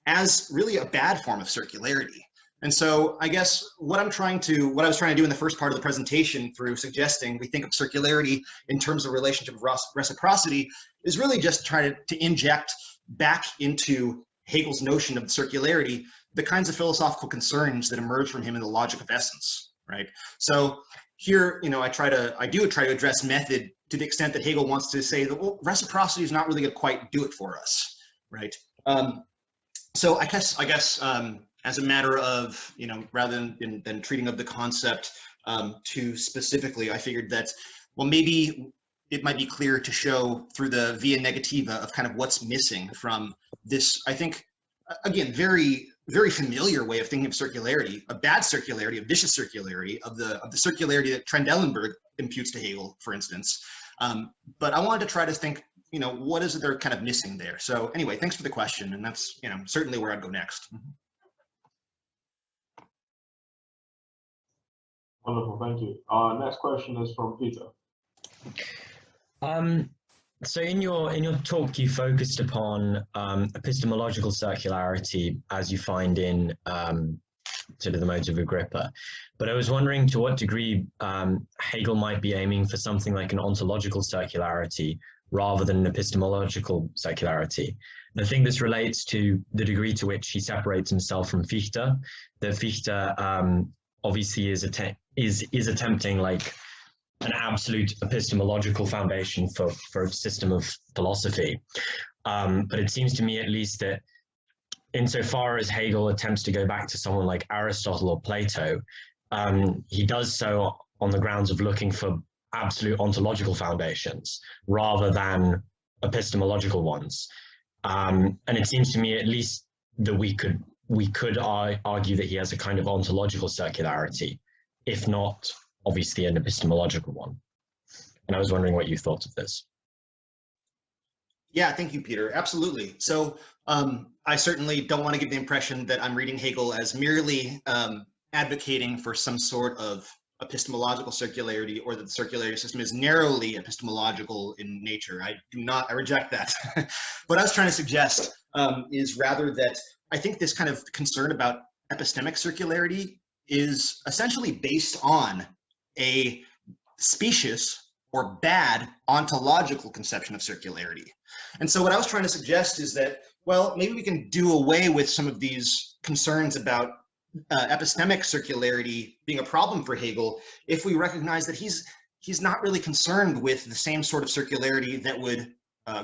as really a bad form of circularity. And so I guess what I was trying to do in the first part of the presentation through suggesting we think of circularity in terms of relationship of reciprocity is really just trying to inject back into Hegel's notion of circularity the kinds of philosophical concerns that emerge from him in the logic of essence, right? So here, you know, I do try to address method to the extent that Hegel wants to say that, well, reciprocity is not really going to quite do it for us, right? So I guess as a matter of, you know, rather than treating of the concept too specifically, I figured that, well, maybe it might be clear to show through the via negativa of kind of what's missing from this, I think, again, very, very familiar way of thinking of circularity, a bad circularity, a vicious circularity, of the circularity that Trendelenburg imputes to Hegel, for instance. But I wanted to try to think, you know, what is it they're kind of missing there? So anyway, thanks for the question, and that's, you know, certainly where I'd go next.
Wonderful, thank you. Next question is from Peter.
So in your talk, you focused upon epistemological circularity as you find in sort of the modes of Agrippa. But I was wondering to what degree Hegel might be aiming for something like an ontological circularity rather than an epistemological circularity. And I think this relates to the degree to which he separates himself from Fichte. That Fichte obviously is attempting like an absolute epistemological foundation for a system of philosophy. But it seems to me at least that insofar as Hegel attempts to go back to someone like Aristotle or Plato, he does so on the grounds of looking for absolute ontological foundations rather than epistemological ones. And it seems to me at least that we could argue that he has a kind of ontological circularity, if not obviously an epistemological one. And I was wondering what you thought of this.
Yeah, thank you, Peter. Absolutely. So I certainly don't want to give the impression that I'm reading Hegel as merely advocating for some sort of epistemological circularity, or that the circularity system is narrowly epistemological in nature. I reject that. What I was trying to suggest is rather that I think this kind of concern about epistemic circularity is essentially based on a specious or bad ontological conception of circularity. And so what I was trying to suggest is that, well, maybe we can do away with some of these concerns about epistemic circularity being a problem for Hegel if we recognize that he's not really concerned with the same sort of circularity that would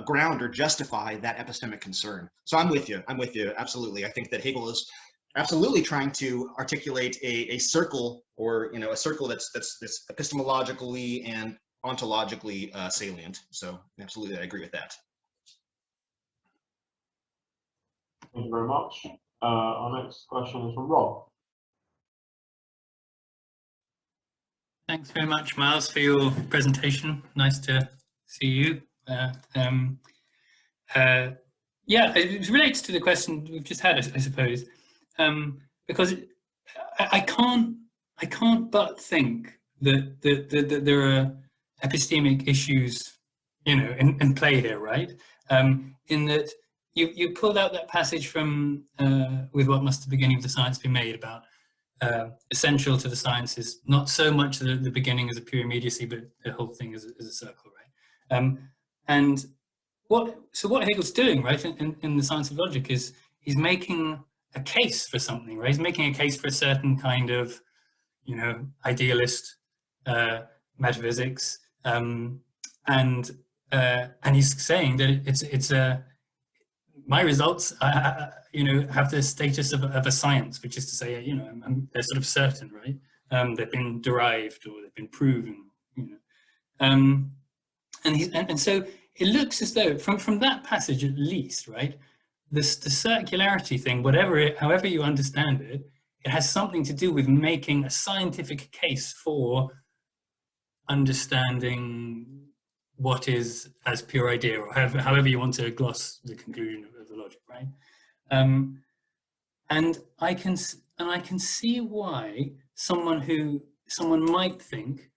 ground or justify that epistemic concern. So I'm with you, absolutely. I think that Hegel is absolutely trying to articulate a circle, or, you know, a circle that's epistemologically and ontologically salient. So absolutely, I agree with that.
Thank you very much. Our next question is from Rob.
Thanks very much, Miles, for your presentation. Nice to see you. Yeah, it relates to the question we've just had, I suppose, because I can't but think that there are epistemic issues, you know, in play here, right? In that you pulled out that passage from with what must the beginning of the science be made about essential to the sciences, not so much the beginning as a pure immediacy, but the whole thing as a circle, right? And what Hegel's doing, right, in the science of logic is he's making a case for something, right? He's making a case for a certain kind of, you know, idealist metaphysics, and he's saying that it's my results, you know, have the status of a science, which is to say, you know, they're sort of certain, right? They've been derived or they've been proven, you know. And so it looks as though from that passage at least, right, the circularity thing, however you understand it, it has something to do with making a scientific case for understanding what is as pure idea, or however you want to gloss the conclusion of the logic, right? And I can see why someone might think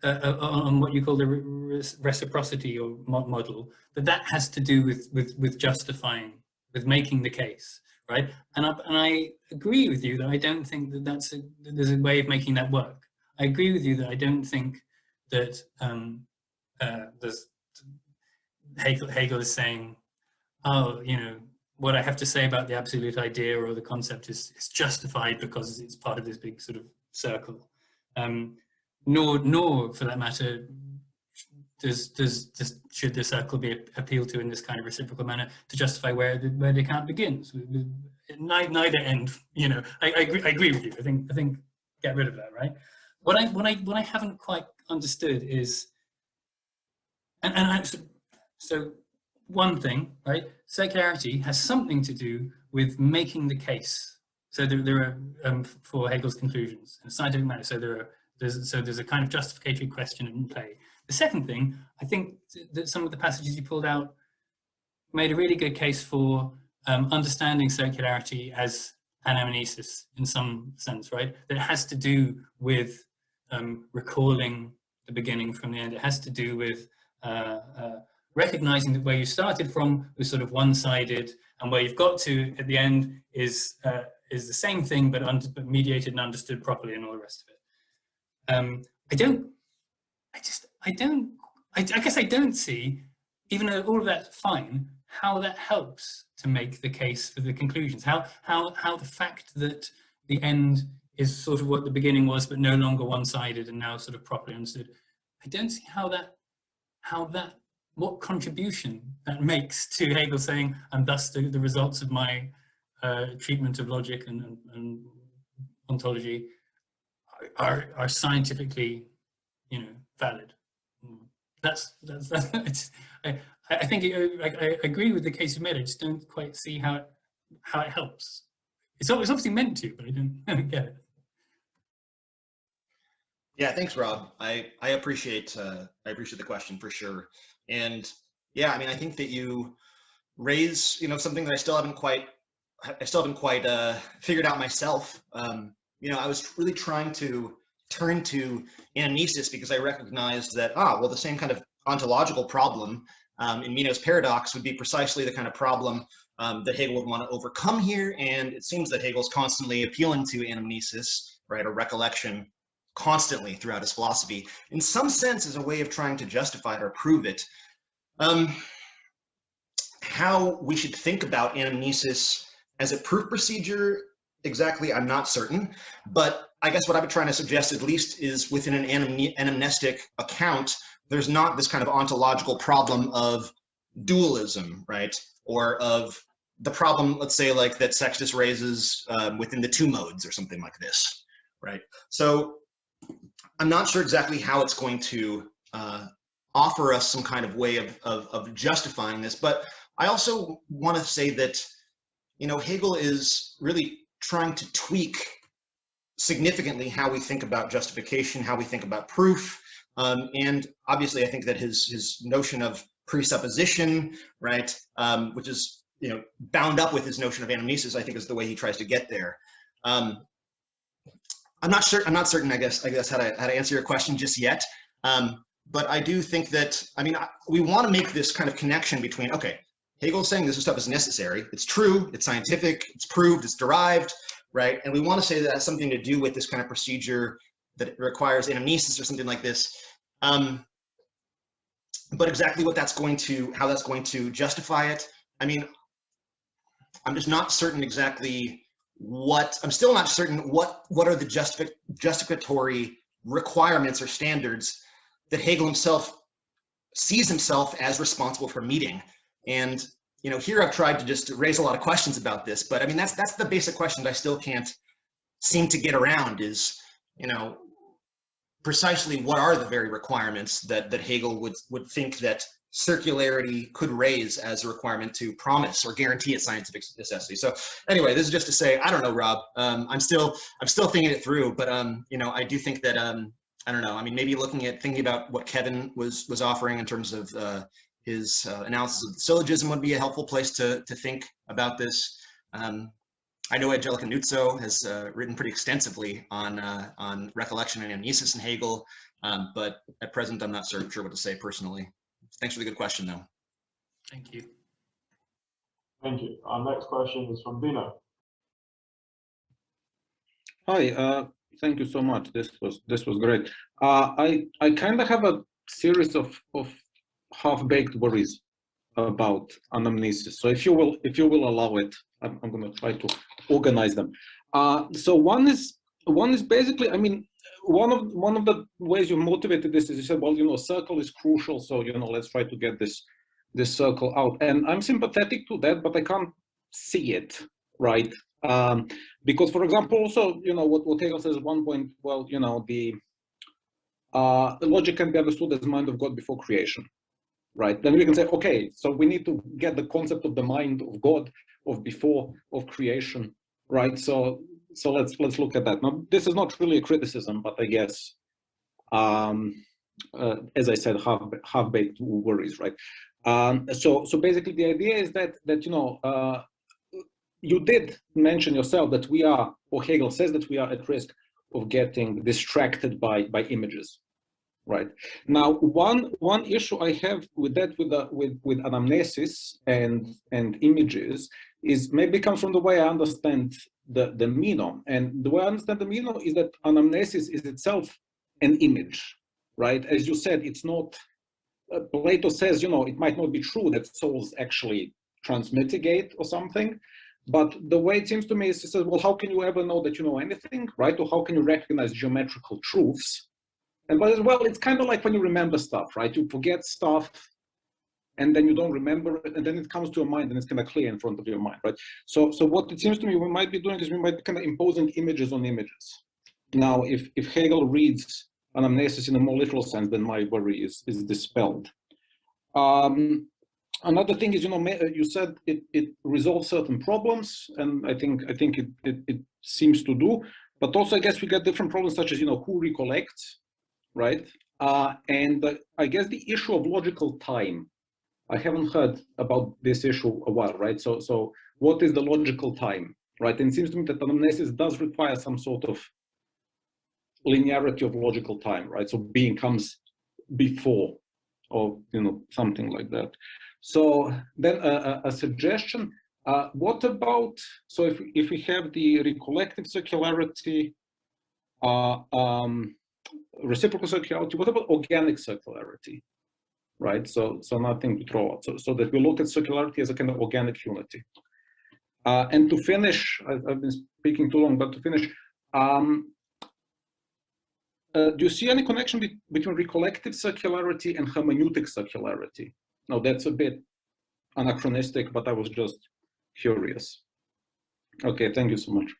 on what you call the reciprocity or model, that has to do with justifying, with making the case, right? And I agree with you that I don't think that there's a way of making that work. I agree with you that I don't think that Hegel is saying, oh, you know, what I have to say about the absolute idea or the concept is justified because it's part of this big sort of circle. Nor for that matter, should the circle be appealed to in this kind of reciprocal manner to justify where the account begins. Neither end, you know. I agree with you. I think get rid of that, right? What I haven't quite understood is, so one thing, right? Circularity has something to do with making the case. So there are for Hegel's conclusions in a scientific manner. So there's a kind of justificatory question in play. The second thing, I think that some of the passages you pulled out made a really good case for understanding circularity as anamnesis in some sense, right? That it has to do with recalling the beginning from the end. It has to do with recognizing that where you started from was sort of one-sided, and where you've got to at the end is the same thing, but mediated and understood properly, and all the rest of it. I guess I don't see, even though all of that's fine, how that helps to make the case for the conclusions. How the fact that the end is sort of what the beginning was, but no longer one-sided and now sort of properly understood. I don't see what contribution that makes to Hegel saying, and thus the results of my treatment of logic and ontology are scientifically, you know, valid. I think I agree with the case you made. I just don't quite see how it helps. It's obviously meant to, but I don't get it.
Yeah, thanks, Rob. I appreciate the question for sure. And yeah, I mean, I think that you raise, you know, something that I still haven't quite figured out myself. You know, I was really trying to turn to anamnesis because I recognized that, well, the same kind of ontological problem in Meno's paradox would be precisely the kind of problem that Hegel would want to overcome here. And it seems that Hegel's constantly appealing to anamnesis, right, or recollection, constantly throughout his philosophy, in some sense as a way of trying to justify or prove it. How we should think about anamnesis as a proof procedure, exactly, I'm not certain, but I guess what I've been trying to suggest at least is within an anamnestic account, there's not this kind of ontological problem of dualism, right? Or of the problem, let's say, like that Sextus raises within the two modes or something like this, right? So I'm not sure exactly how it's going to offer us some kind of way of justifying this, but I also want to say that, you know, Hegel is really trying to tweak significantly how we think about justification, how we think about proof, and obviously I think that his notion of presupposition, right, which is, you know, bound up with his notion of anamnesis, I think is the way he tries to get there. I'm not certain, I guess how to answer your question just yet. But I do think that, I mean, we want to make this kind of connection between, okay, Hegel's saying this stuff is necessary. It's true, it's scientific, it's proved, it's derived, right? And we want to say that has something to do with this kind of procedure that requires anamnesis or something like this. But exactly what that's going to, how that's going to justify it, I mean, I'm just not certain exactly I'm still not certain what are the justificatory requirements or standards that Hegel himself sees himself as responsible for meeting. And, you know, here I've tried to just raise a lot of questions about this, but I mean, that's the basic question that I still can't seem to get around is, you know, precisely what are the very requirements that Hegel would think that circularity could raise as a requirement to promise or guarantee its scientific necessity. So anyway, this is just to say, I don't know, Rob. I'm still thinking it through, but you know, I do think that I don't know. I mean, maybe thinking about what Kevin was offering in terms of his analysis of the syllogism would be a helpful place to think about this. I know Angelica Nuzzo has written pretty extensively on recollection and anamnesis in Hegel, but at present I'm not sure what to say personally. Thanks for the good question, though.
Thank you.
Thank you. Our next question is from Dino.
Hi, thank you so much. This was great. I kind of have a series of half-baked worries about anamnesis. So if you will allow it, I'm going to try to organize them. So one is basically, I mean, one of the ways you motivated this is you said, well, you know, circle is crucial, so you know, let's try to get this circle out. And I'm sympathetic to that, but I can't see it, right? Because, for example, also, you know, what Hegel says at one point, well, you know, the logic can be understood as mind of God before creation, right? Then we can say, okay, so we need to get the concept of the mind of God of before of creation, right? So let's look at that. Now, this is not really a criticism, but I guess, as I said, half-baked worries, right? So basically, the idea is that you know, you did mention yourself that we are, or Hegel says that we are at risk of getting distracted by images, right? Now, one issue I have with that, with anamnesis and images, is maybe comes from the way I understand the Meno. And the way I understand the Meno is that anamnesis is itself an image, right? As you said, it's not. Plato says, you know, it might not be true that souls actually transmitigate or something, but the way it seems to me is, he says, well, how can you ever know that you know anything, right? Or how can you recognize geometrical truths? And but as well, it's kind of like when you remember stuff, right? You forget stuff, and then you don't remember it, and then it comes to your mind, and it's kind of clear in front of your mind, right? So what it seems to me we might be doing is we might be kind of imposing images on images. Now, if Hegel reads anamnesis in a more literal sense, then my worry is dispelled. Another thing is, you know, you said it resolves certain problems, and I think it seems to do, but also I guess we get different problems such as, you know, who recollects, right? And I guess the issue of logical time, I haven't heard about this issue a while, right? So what is the logical time, right? And it seems to me that anamnesis does require some sort of linearity of logical time, right? So being comes before, or you know, something like that. So then a suggestion, what about, so if we have the recollective circularity, reciprocal circularity, what about organic circularity, right? So nothing to throw out. So that we look at circularity as a kind of organic unity. And to finish, I've been speaking too long, but to finish, do you see any connection between recollective circularity and hermeneutic circularity? Now, that's a bit anachronistic, but I was just curious. Okay, thank you so much.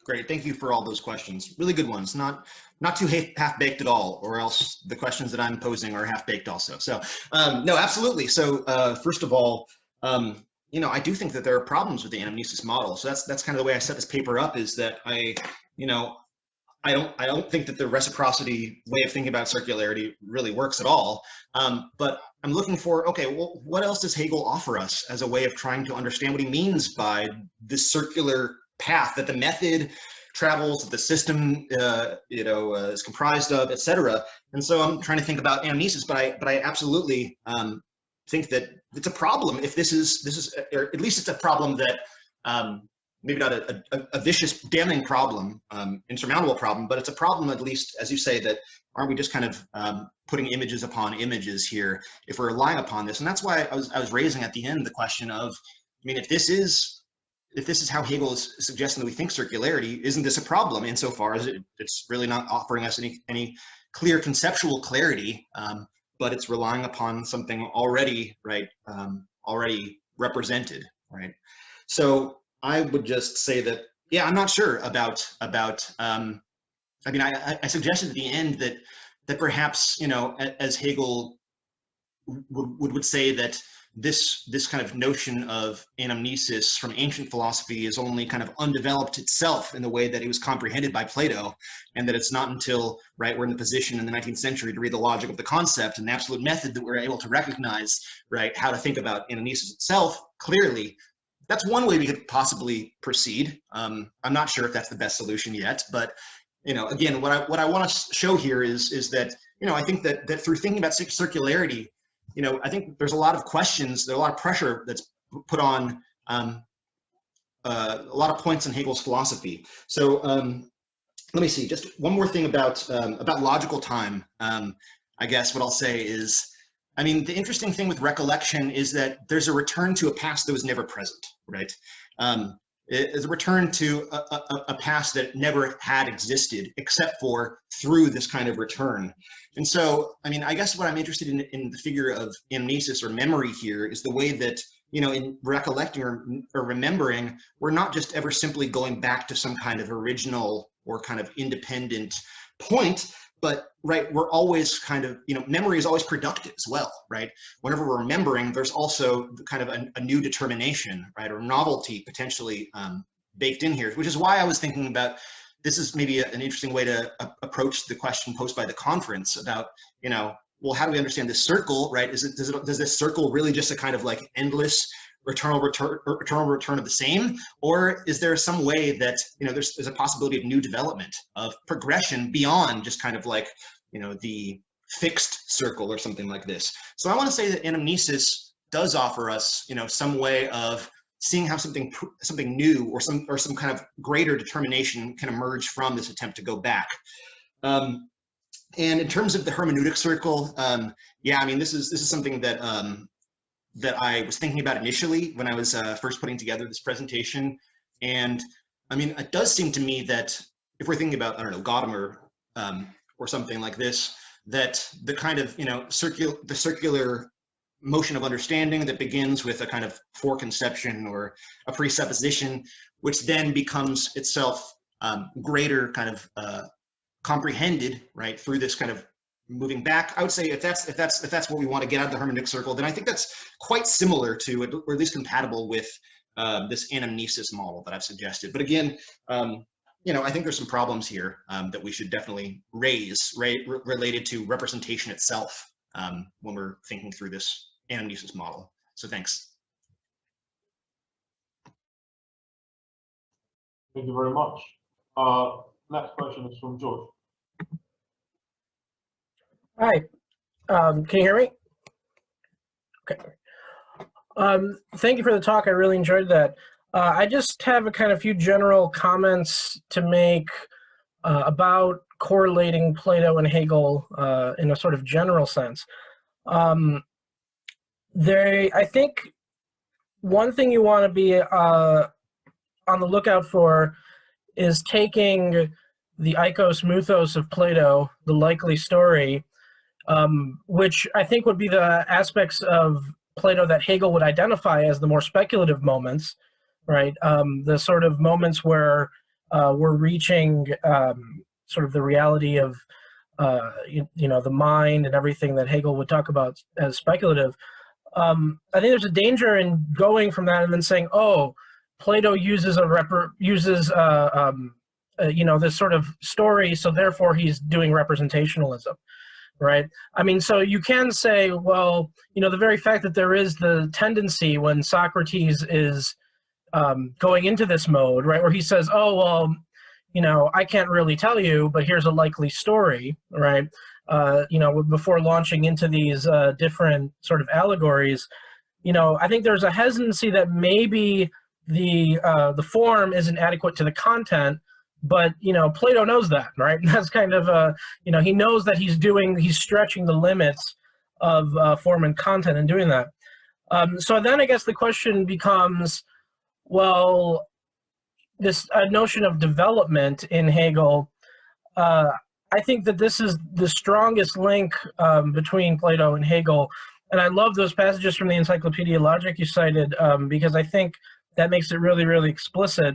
Great, thank you for all those questions. Really good ones, not too half-baked at all, or else the questions that I'm posing are half-baked also. So, no, absolutely. So, first of all, you know, I do think that there are problems with the anamnesis model. So that's kind of the way I set this paper up, is that I don't think that the reciprocity way of thinking about circularity really works at all. But I'm looking for, okay, well, what else does Hegel offer us as a way of trying to understand what he means by this circular path that the method travels, that the system, is comprised of, etc. And so I'm trying to think about anamnesis, but I absolutely think that it's a problem if this is, or at least it's a problem that, maybe not a vicious, damning problem, insurmountable problem, but it's a problem, at least, as you say, that aren't we just kind of putting images upon images here if we're relying upon this? And that's why I was raising at the end the question of, I mean, if this is how Hegel is suggesting that we think circularity, isn't this a problem insofar as it's really not offering us any clear conceptual clarity, but it's relying upon something already, right, already represented, right? So I would just say that, yeah, I'm not sure about I mean, I suggested at the end that perhaps, you know, as Hegel would say, that this kind of notion of anamnesis from ancient philosophy is only kind of undeveloped itself in the way that it was comprehended by Plato, and that it's not until, right, we're in the position in the 19th century to read the logic of the concept and the absolute method that we're able to recognize, right, how to think about anamnesis itself clearly. That's one way we could possibly proceed. I'm not sure if that's the best solution yet, but, you know, again, what I want to show here is that, you know, I think that through thinking about circularity, you know, I think there's a lot of questions, there's a lot of pressure that's put on a lot of points in Hegel's philosophy. So let me see, just one more thing about logical time. I guess what I'll say is, I mean, the interesting thing with recollection is that there's a return to a past that was never present, right? It is a return to a past that never had existed except for through this kind of return. And so, I mean, I guess what I'm interested in the figure of amnesis or memory here is the way that, you know, in recollecting or remembering, we're not just ever simply going back to some kind of original or kind of independent point, but right, we're always kind of, you know, memory is always productive as well, right? Whenever we're remembering, there's also kind of a new determination, right, or novelty potentially baked in here, which is why I was thinking about, this is maybe an interesting way to approach the question posed by the conference about, you know, well, how do we understand this circle, right? Does this circle really just a kind of like endless eternal return of the same, or is there some way that, you know, there's a possibility of new development, of progression beyond just kind of like, you know, the fixed circle or something like this? So I want to say that anamnesis does offer us, you know, some way of seeing how something new or some kind of greater determination can emerge from this attempt to go back. And in terms of the hermeneutic circle, yeah, I mean, this is something that that I was thinking about initially when I was first putting together this presentation. And I mean, it does seem to me that if we're thinking about, I don't know, Gadamer or something like this, that the kind of, you know, circular motion of understanding that begins with a kind of foreconception or a presupposition, which then becomes itself greater kind of comprehended, right, through this kind of moving back. I would say if that's what we want to get out of the hermeneutic circle, then I think that's quite similar to, or at least compatible with this anamnesis model that I've suggested. But again, you know, I think there's some problems here that we should definitely raise, right, related to representation itself when we're thinking through this anamnesis model. So thanks.
Thank you very much. Next question is from George.
Hi, can you hear me? Okay. Thank you for the talk. I really enjoyed that. I just have a kind of few general comments to make about correlating Plato and Hegel in a sort of general sense. I think one thing you want to be on the lookout for is taking the eikos muthos of Plato, the likely story, which I think would be the aspects of Plato that Hegel would identify as the more speculative moments, right? The sort of moments where we're reaching sort of the reality of, you know, the mind and everything that Hegel would talk about as speculative. I think there's a danger in going from that and then saying, oh, Plato uses you know, this sort of story, so therefore he's doing representationalism, right? I mean, so you can say, well, you know, the very fact that there is the tendency when Socrates is going into this mode, right, where he says, oh, well, you know, I can't really tell you, but here's a likely story, right? You know, before launching into these different sort of allegories, you know, I think there's a hesitancy that maybe the form isn't adequate to the content, but, you know, Plato knows that, right? That's kind of, you know, he knows that he's stretching the limits of form and content in doing that. So then I guess the question becomes, well, this notion of development in Hegel, I think that this is the strongest link between Plato and Hegel. And I love those passages from the Encyclopedia Logic you cited, because I think that makes it really, really explicit.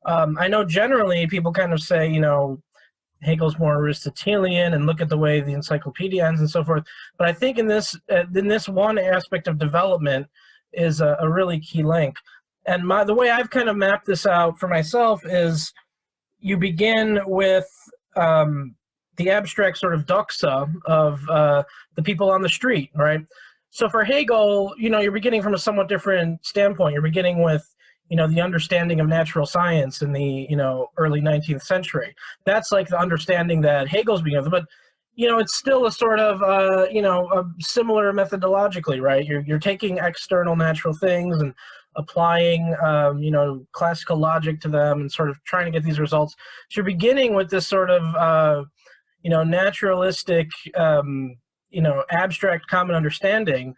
I know generally people kind of say, you know, Hegel's more Aristotelian and look at the way the encyclopedia ends and so forth. But I think in this one aspect of development is a really key link. And the way I've kind of mapped this out for myself is you begin with the abstract sort of doxa of the people on the street, right? So for Hegel, you know, you're beginning from a somewhat different standpoint. You're beginning with, you know, the understanding of natural science in the, you know, early 19th century. That's like the understanding that Hegel's beginning with, but, you know, it's still a sort of, you know, a similar methodologically, right? You're taking external natural things and applying, you know, classical logic to them and sort of trying to get these results. So you're beginning with this sort of, you know, naturalistic, abstract common understanding,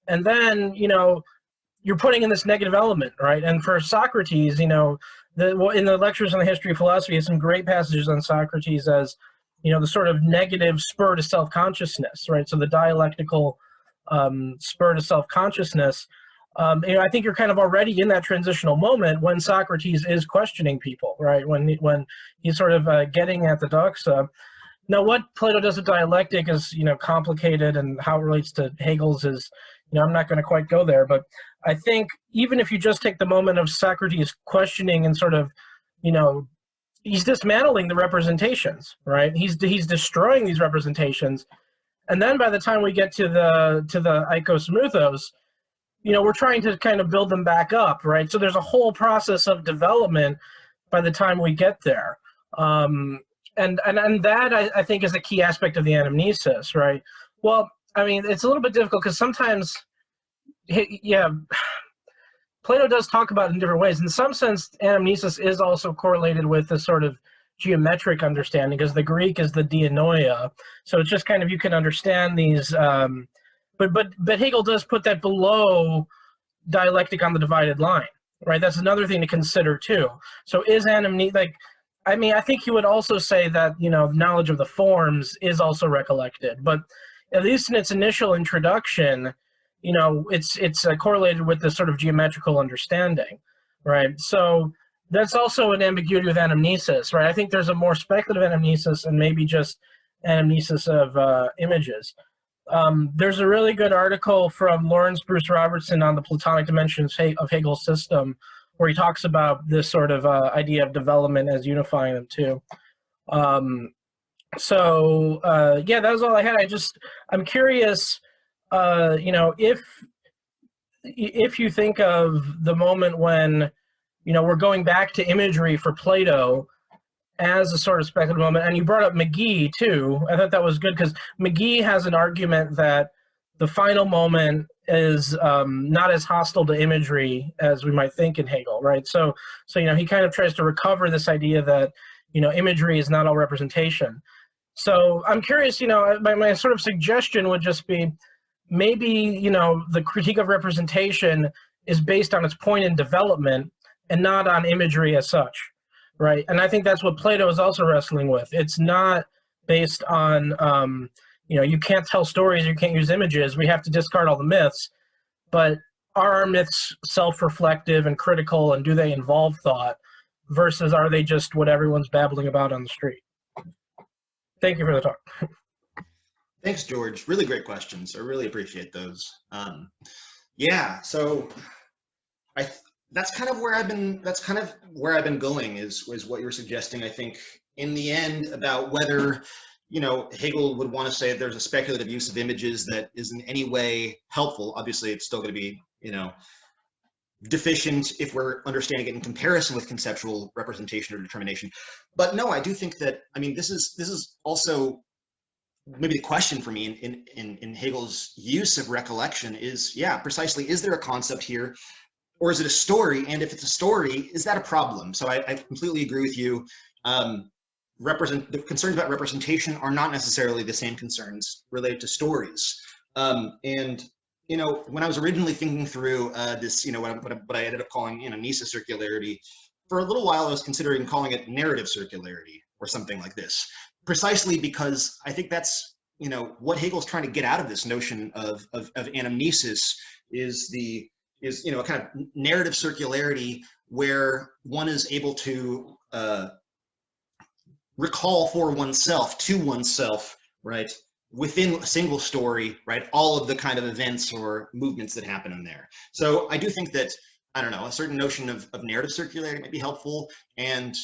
and then you're putting in this negative element, right? And for Socrates, in the lectures on the history of philosophy, has some great passages on Socrates as the sort of negative spur to self-consciousness, right? So the dialectical spur to self-consciousness. I think you're kind of already in that transitional moment when Socrates is questioning people, right? When he's sort of getting at the doxa. Now, what Plato does with dialectic is, complicated, and how it relates to Hegel's is, I'm not going to quite go there. But I think even if you just take the moment of Socrates questioning and sort of, he's dismantling the representations, right? He's destroying these representations, and then by the time we get to the Eikos Muthos, we're trying to kind of build them back up, right? So there's a whole process of development by the time we get there. And that I think is a key aspect of the anamnesis, right? Well, I mean, it's a little bit difficult because sometimes, Plato does talk about it in different ways. In some sense, anamnesis is also correlated with the sort of geometric understanding, because the Greek is the dianoia. So it's just kind of, you can understand these, but Hegel does put that below dialectic on the divided line, right? That's another thing to consider too. So is anamnesis, I think he would also say that, knowledge of the forms is also recollected, but at least in its initial introduction, it's correlated with this sort of geometrical understanding, right? So that's also an ambiguity with anamnesis, right? I think there's a more speculative anamnesis and maybe just anamnesis of images. There's a really good article from Lawrence Bruce Robertson on the Platonic dimensions of Hegel's system, where he talks about this sort of idea of development as unifying them too. Yeah, that was all I had. I'm curious, if you think of the moment when, we're going back to imagery for Plato as a sort of speculative moment, and you brought up McGee too. I thought that was good because McGee has an argument that the final moment is not as hostile to imagery as we might think in Hegel, right? So he kind of tries to recover this idea that imagery is not all representation. So I'm curious, my sort of suggestion would just be maybe the critique of representation is based on its point in development and not on imagery as such, right? And I think that's what Plato is also wrestling with. It's not based on you can't tell stories, you can't use images, we have to discard all the myths, but are our myths self-reflective and critical, and do they involve thought, versus are they just what everyone's babbling about on the street? Thank you for the talk.
Thanks, George. Really great questions. I really appreciate those. Yeah, so that's kind of where I've been going is what you're suggesting. I think in the end about whether Hegel would want to say that there's a speculative use of images that is in any way helpful. Obviously, it's still going to be deficient if we're understanding it in comparison with conceptual representation or determination. But no, I do think that, this is also maybe the question for me in Hegel's use of recollection is, precisely, is there a concept here, or is it a story? And if it's a story, is that a problem? So I completely agree with you. The concerns about representation are not necessarily the same concerns related to stories. And when I was originally thinking through this, what I ended up calling anamnesis circularity, for a little while I was considering calling it narrative circularity or something like this, precisely because I think that's what Hegel's trying to get out of this notion of anamnesis is a kind of narrative circularity where one is able to recall for oneself, to oneself, right, within a single story, right, all of the kind of events or movements that happen in there. So I do think that, a certain notion of narrative circularity might be helpful. And,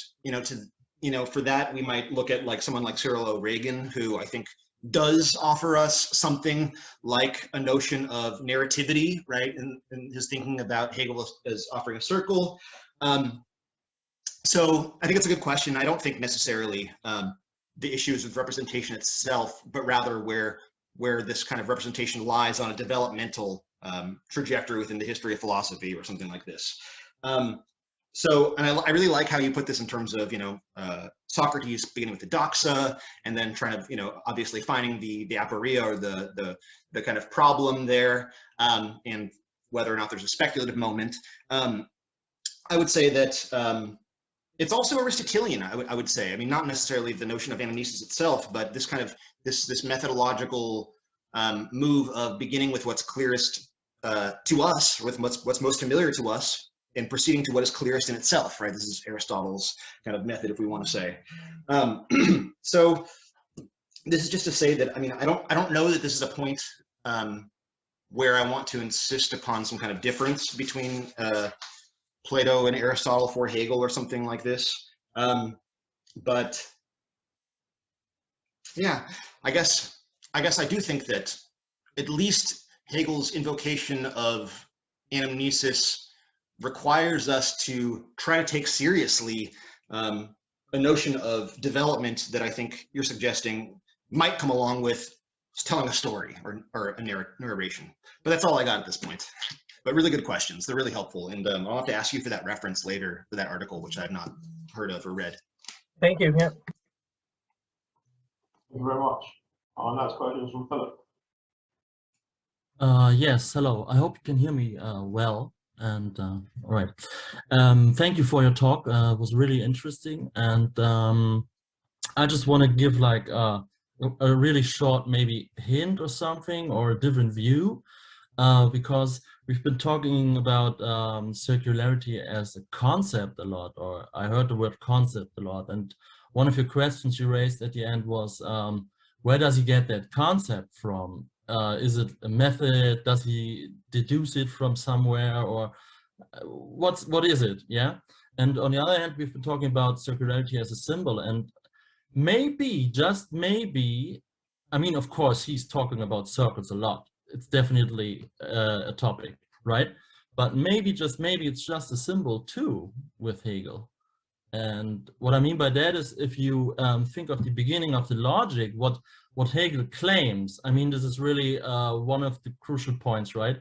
for that, we might look at like someone like Cyril O'Regan, who I think does offer us something like a notion of narrativity, right, in his thinking about Hegel as offering a circle. So I think it's a good question. I don't think necessarily the issues with representation itself, but rather where this kind of representation lies on a developmental trajectory within the history of philosophy or something like this. And I really like how you put this in terms of, Socrates beginning with the doxa, and then trying to, you know, obviously finding the aporia, or the kind of problem there, and whether or not there's a speculative moment. I would say that it's also Aristotelian, I would say. I mean, not necessarily the notion of anamnesis itself, but this kind of this methodological move of beginning with what's clearest to us, with what's most familiar to us, and proceeding to what is clearest in itself, right? This is Aristotle's kind of method, if we want to say. So this is just to say that, I mean, I don't know that this is a point where I want to insist upon some kind of difference between Plato and Aristotle for Hegel or something like this. But yeah, I guess I do think that at least Hegel's invocation of anamnesis requires us to try to take seriously a notion of development that I think you're suggesting might come along with telling a story or a narration. But that's all I got at this point. But really good questions. They're really helpful. And I'll have to ask you for that reference later for that article, which I have not heard of or read.
Thank you. Yeah.
Thank you very much. Our next question is from Philip.
Yes, hello. I hope you can hear me well. And all right. Thank you for your talk. It was really interesting. And I just want to give like a really short maybe hint or something, or a different view, because we've been talking about circularity as a concept a lot, or I heard the word concept a lot. And one of your questions you raised at the end was, where does he get that concept from? Is it a method? Does he deduce it from somewhere, or what is it? Yeah. And on the other hand, we've been talking about circularity as a symbol, and maybe, just maybe, I mean, of course, he's talking about circles a lot. It's definitely a topic, right? But maybe, just maybe, it's just a symbol too with Hegel. And what I mean by that is, if you think of the beginning of the logic, what Hegel claims, I mean, this is really one of the crucial points, right?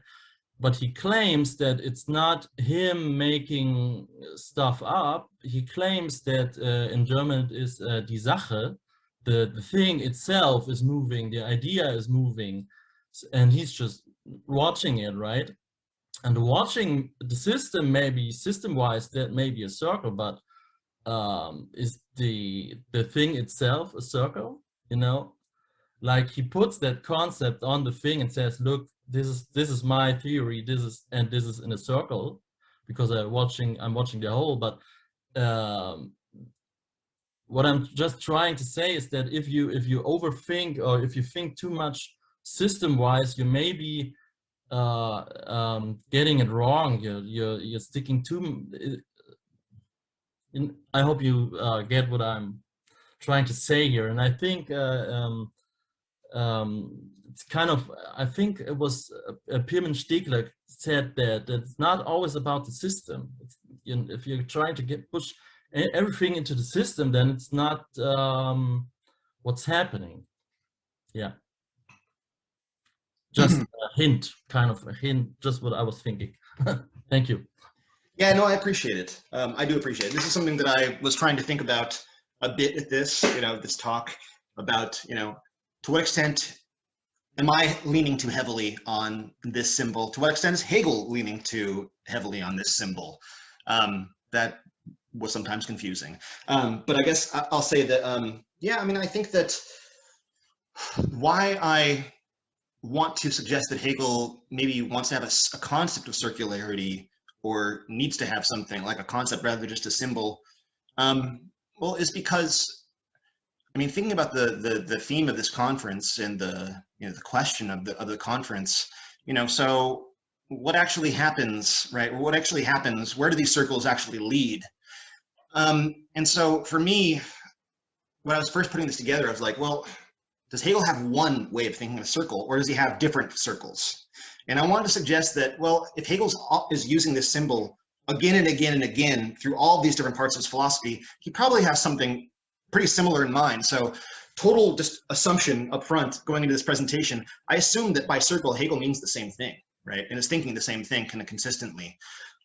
But he claims that it's not him making stuff up. He claims that in German it is die Sache, the thing itself is moving, the idea is moving, and he's just watching it, right? And watching the system, maybe system-wise, that may be a circle, but is the thing itself a circle? You know, like he puts that concept on the thing and says, look, this is my theory, this is in a circle, because I'm watching the whole. But what I'm just trying to say is that if you overthink, or if you think too much system-wise, you may be getting it wrong. You're sticking too. I hope you get what I'm trying to say here, and I think it's kind of, I think it was Pirmin Stegler said that it's not always about the system. It's, you know, if you're trying to push everything into the system, then it's not what's happening. Yeah. Just a hint, kind of a hint, just what I was thinking. Thank you.
Yeah, no, I appreciate it. I do appreciate it. This is something that I was trying to think about a bit at this, this talk about, to what extent am I leaning too heavily on this symbol? To what extent is Hegel leaning too heavily on this symbol? That was sometimes confusing. But I guess I'll say that, yeah, I mean, I think that why I want to suggest that Hegel maybe wants to have a concept of circularity, or needs to have something like a concept rather than just a symbol, well, is because, I mean, thinking about the theme of this conference and the question of the conference, so what actually happens, right? What actually happens? Where do these circles actually lead? And so for me, when I was first putting this together, I was like, well, does Hegel have one way of thinking of a circle, or does he have different circles? And I wanted to suggest that, well, if Hegel is using this symbol again and again and again through all these different parts of his philosophy, he probably has something pretty similar in mind. So total just assumption up front going into this presentation, I assume that by circle, Hegel means the same thing, right? And is thinking the same thing kind of consistently.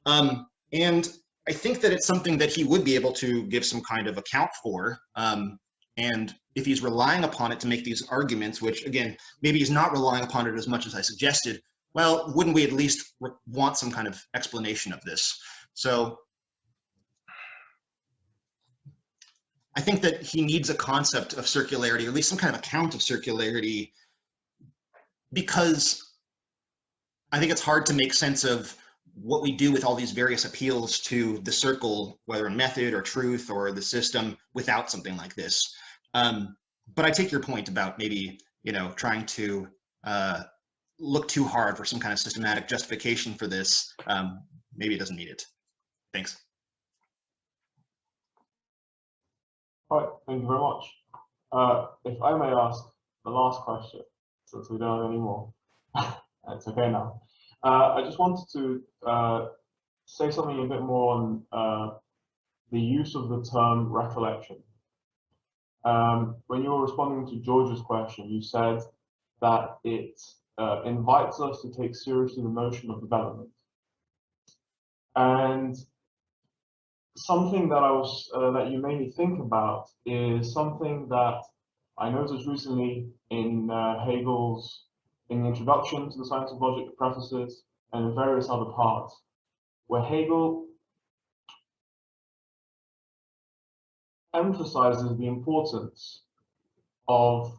And I think that it's something that he would be able to give some kind of account for. And if he's relying upon it to make these arguments, which again, maybe he's not relying upon it as much as I suggested, well, wouldn't we at least want some kind of explanation of this? So I think that he needs a concept of circularity, or at least some kind of account of circularity, because I think it's hard to make sense of what we do with all these various appeals to the circle, whether in method or truth or the system, without something like this. But I take your point about maybe, trying to look too hard for some kind of systematic justification for this. Maybe it doesn't need it. Thanks.
All right, thank you very much. If I may ask the last question, since we don't have any more, it's okay now. I just wanted to say something a bit more on the use of the term recollection. When you were responding to George's question, you said that it invites us to take seriously the notion of development. And something that that you made me think about is something that I noticed recently in Hegel's, in the introduction to the Science of Logic, the prefaces, and in various other parts, where Hegel emphasizes the importance of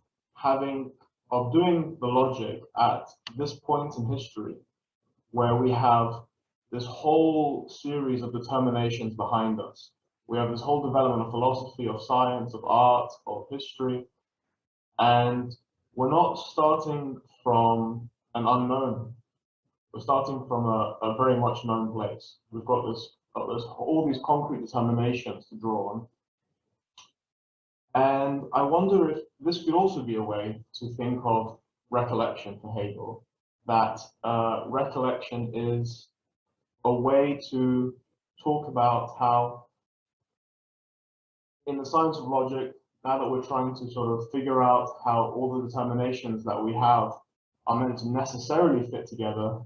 doing the logic at this point in history, where we have this whole series of determinations behind us. We have this whole development of philosophy, of science, of art, of history, and we're not starting from an unknown. We're starting from a very much known place. We've got all these concrete determinations to draw on. And I wonder if this could also be a way to think of recollection for Hegel, that recollection is a way to talk about how, in the science of logic, now that we're trying to sort of figure out how all the determinations that we have are meant to necessarily fit together,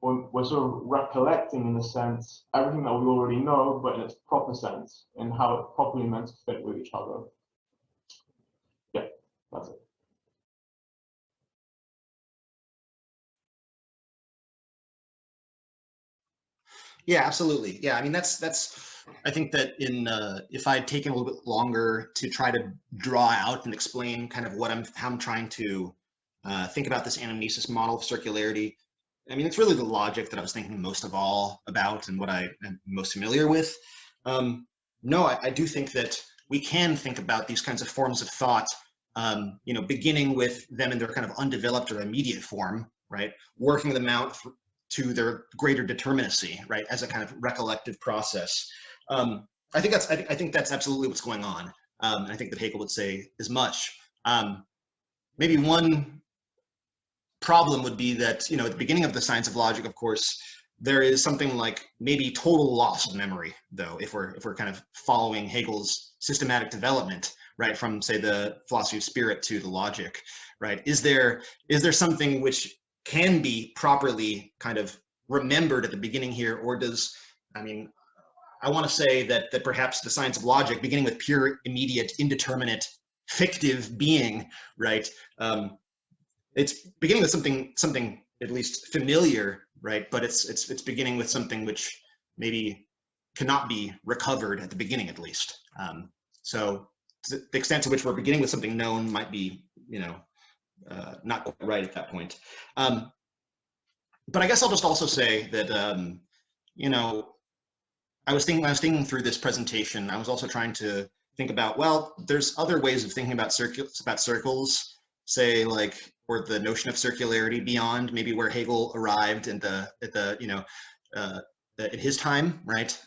we're sort of recollecting, in a sense, everything that we already know, but in its proper sense, in how it's properly meant to fit with each other. Yeah, that's it.
Yeah, absolutely. Yeah, I mean, that's. I think that if I had taken a little bit longer to try to draw out and explain kind of how I'm trying to think about this anamnesis model of circularity, I mean, it's really the logic that I was thinking most of all about and what I am most familiar with. No, I do think that we can think about these kinds of forms of thought, beginning with them in their kind of undeveloped or immediate form, right? Working them out to their greater determinacy, right, as a kind of recollective process. I think that's absolutely what's going on. And I think that Hegel would say as much. Maybe one problem would be that, at the beginning of the Science of Logic, of course, there is something like maybe total loss of memory, though, if we're kind of following Hegel's systematic development, right, from, say, the philosophy of spirit to the logic, right? Is there something which can be properly kind of remembered at the beginning here, or I want to say that perhaps the Science of Logic, beginning with pure, immediate, indeterminate, fictive being, right? It's beginning with something at least familiar, right? But it's beginning with something which maybe cannot be recovered at the beginning, at least. So the extent to which we're beginning with something known might be, not quite right at that point. But I guess I'll just also say that, I was thinking through this presentation, I was also trying to think about, well, there's other ways of thinking about circles, say, like, or the notion of circularity beyond maybe where Hegel arrived in in his time, right?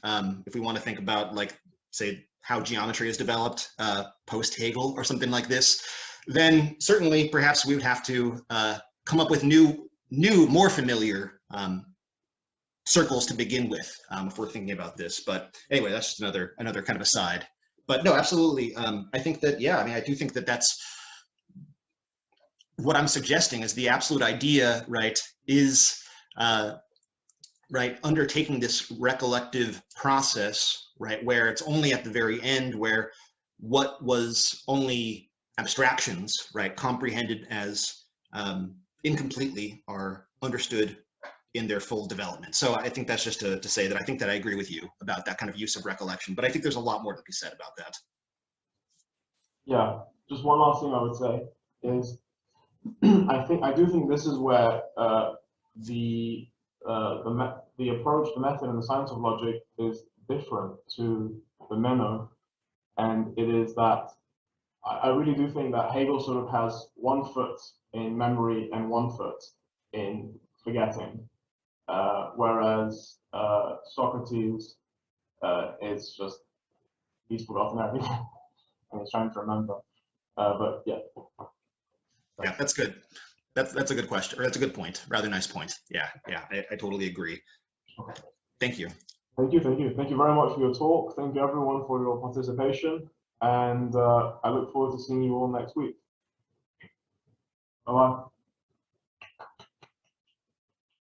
If we want to think about, like, say, how geometry is developed post-Hegel or something like this, then certainly perhaps we would have to come up with new, more familiar circles to begin with if we're thinking about this. But anyway, that's just another kind of aside. But no, absolutely. I think that, yeah, I do think that that's what I'm suggesting is the absolute idea, right, is right, undertaking this recollective process, right, where it's only at the very end where what was only abstractions, right, comprehended as incompletely are understood in their full development. So I think that's just to say that I think that I agree with you about that kind of use of recollection, but I think there's a lot more to be said about that.
Yeah, just one last thing I would say is I do think this is where the approach, the method, and the science of logic is different to the Menno, and it is that I really do think that Hegel sort of has 1 foot in memory and 1 foot in forgetting, whereas Socrates is just, he's forgotten everything and he's trying to remember. But yeah.
Yeah, that's good. That's a good question, or that's a good point. Rather nice point. Yeah, I totally agree.
Okay.
Thank you.
Thank you very much for your talk. Thank you everyone for your participation, and I look forward to seeing you all next week. Bye-bye.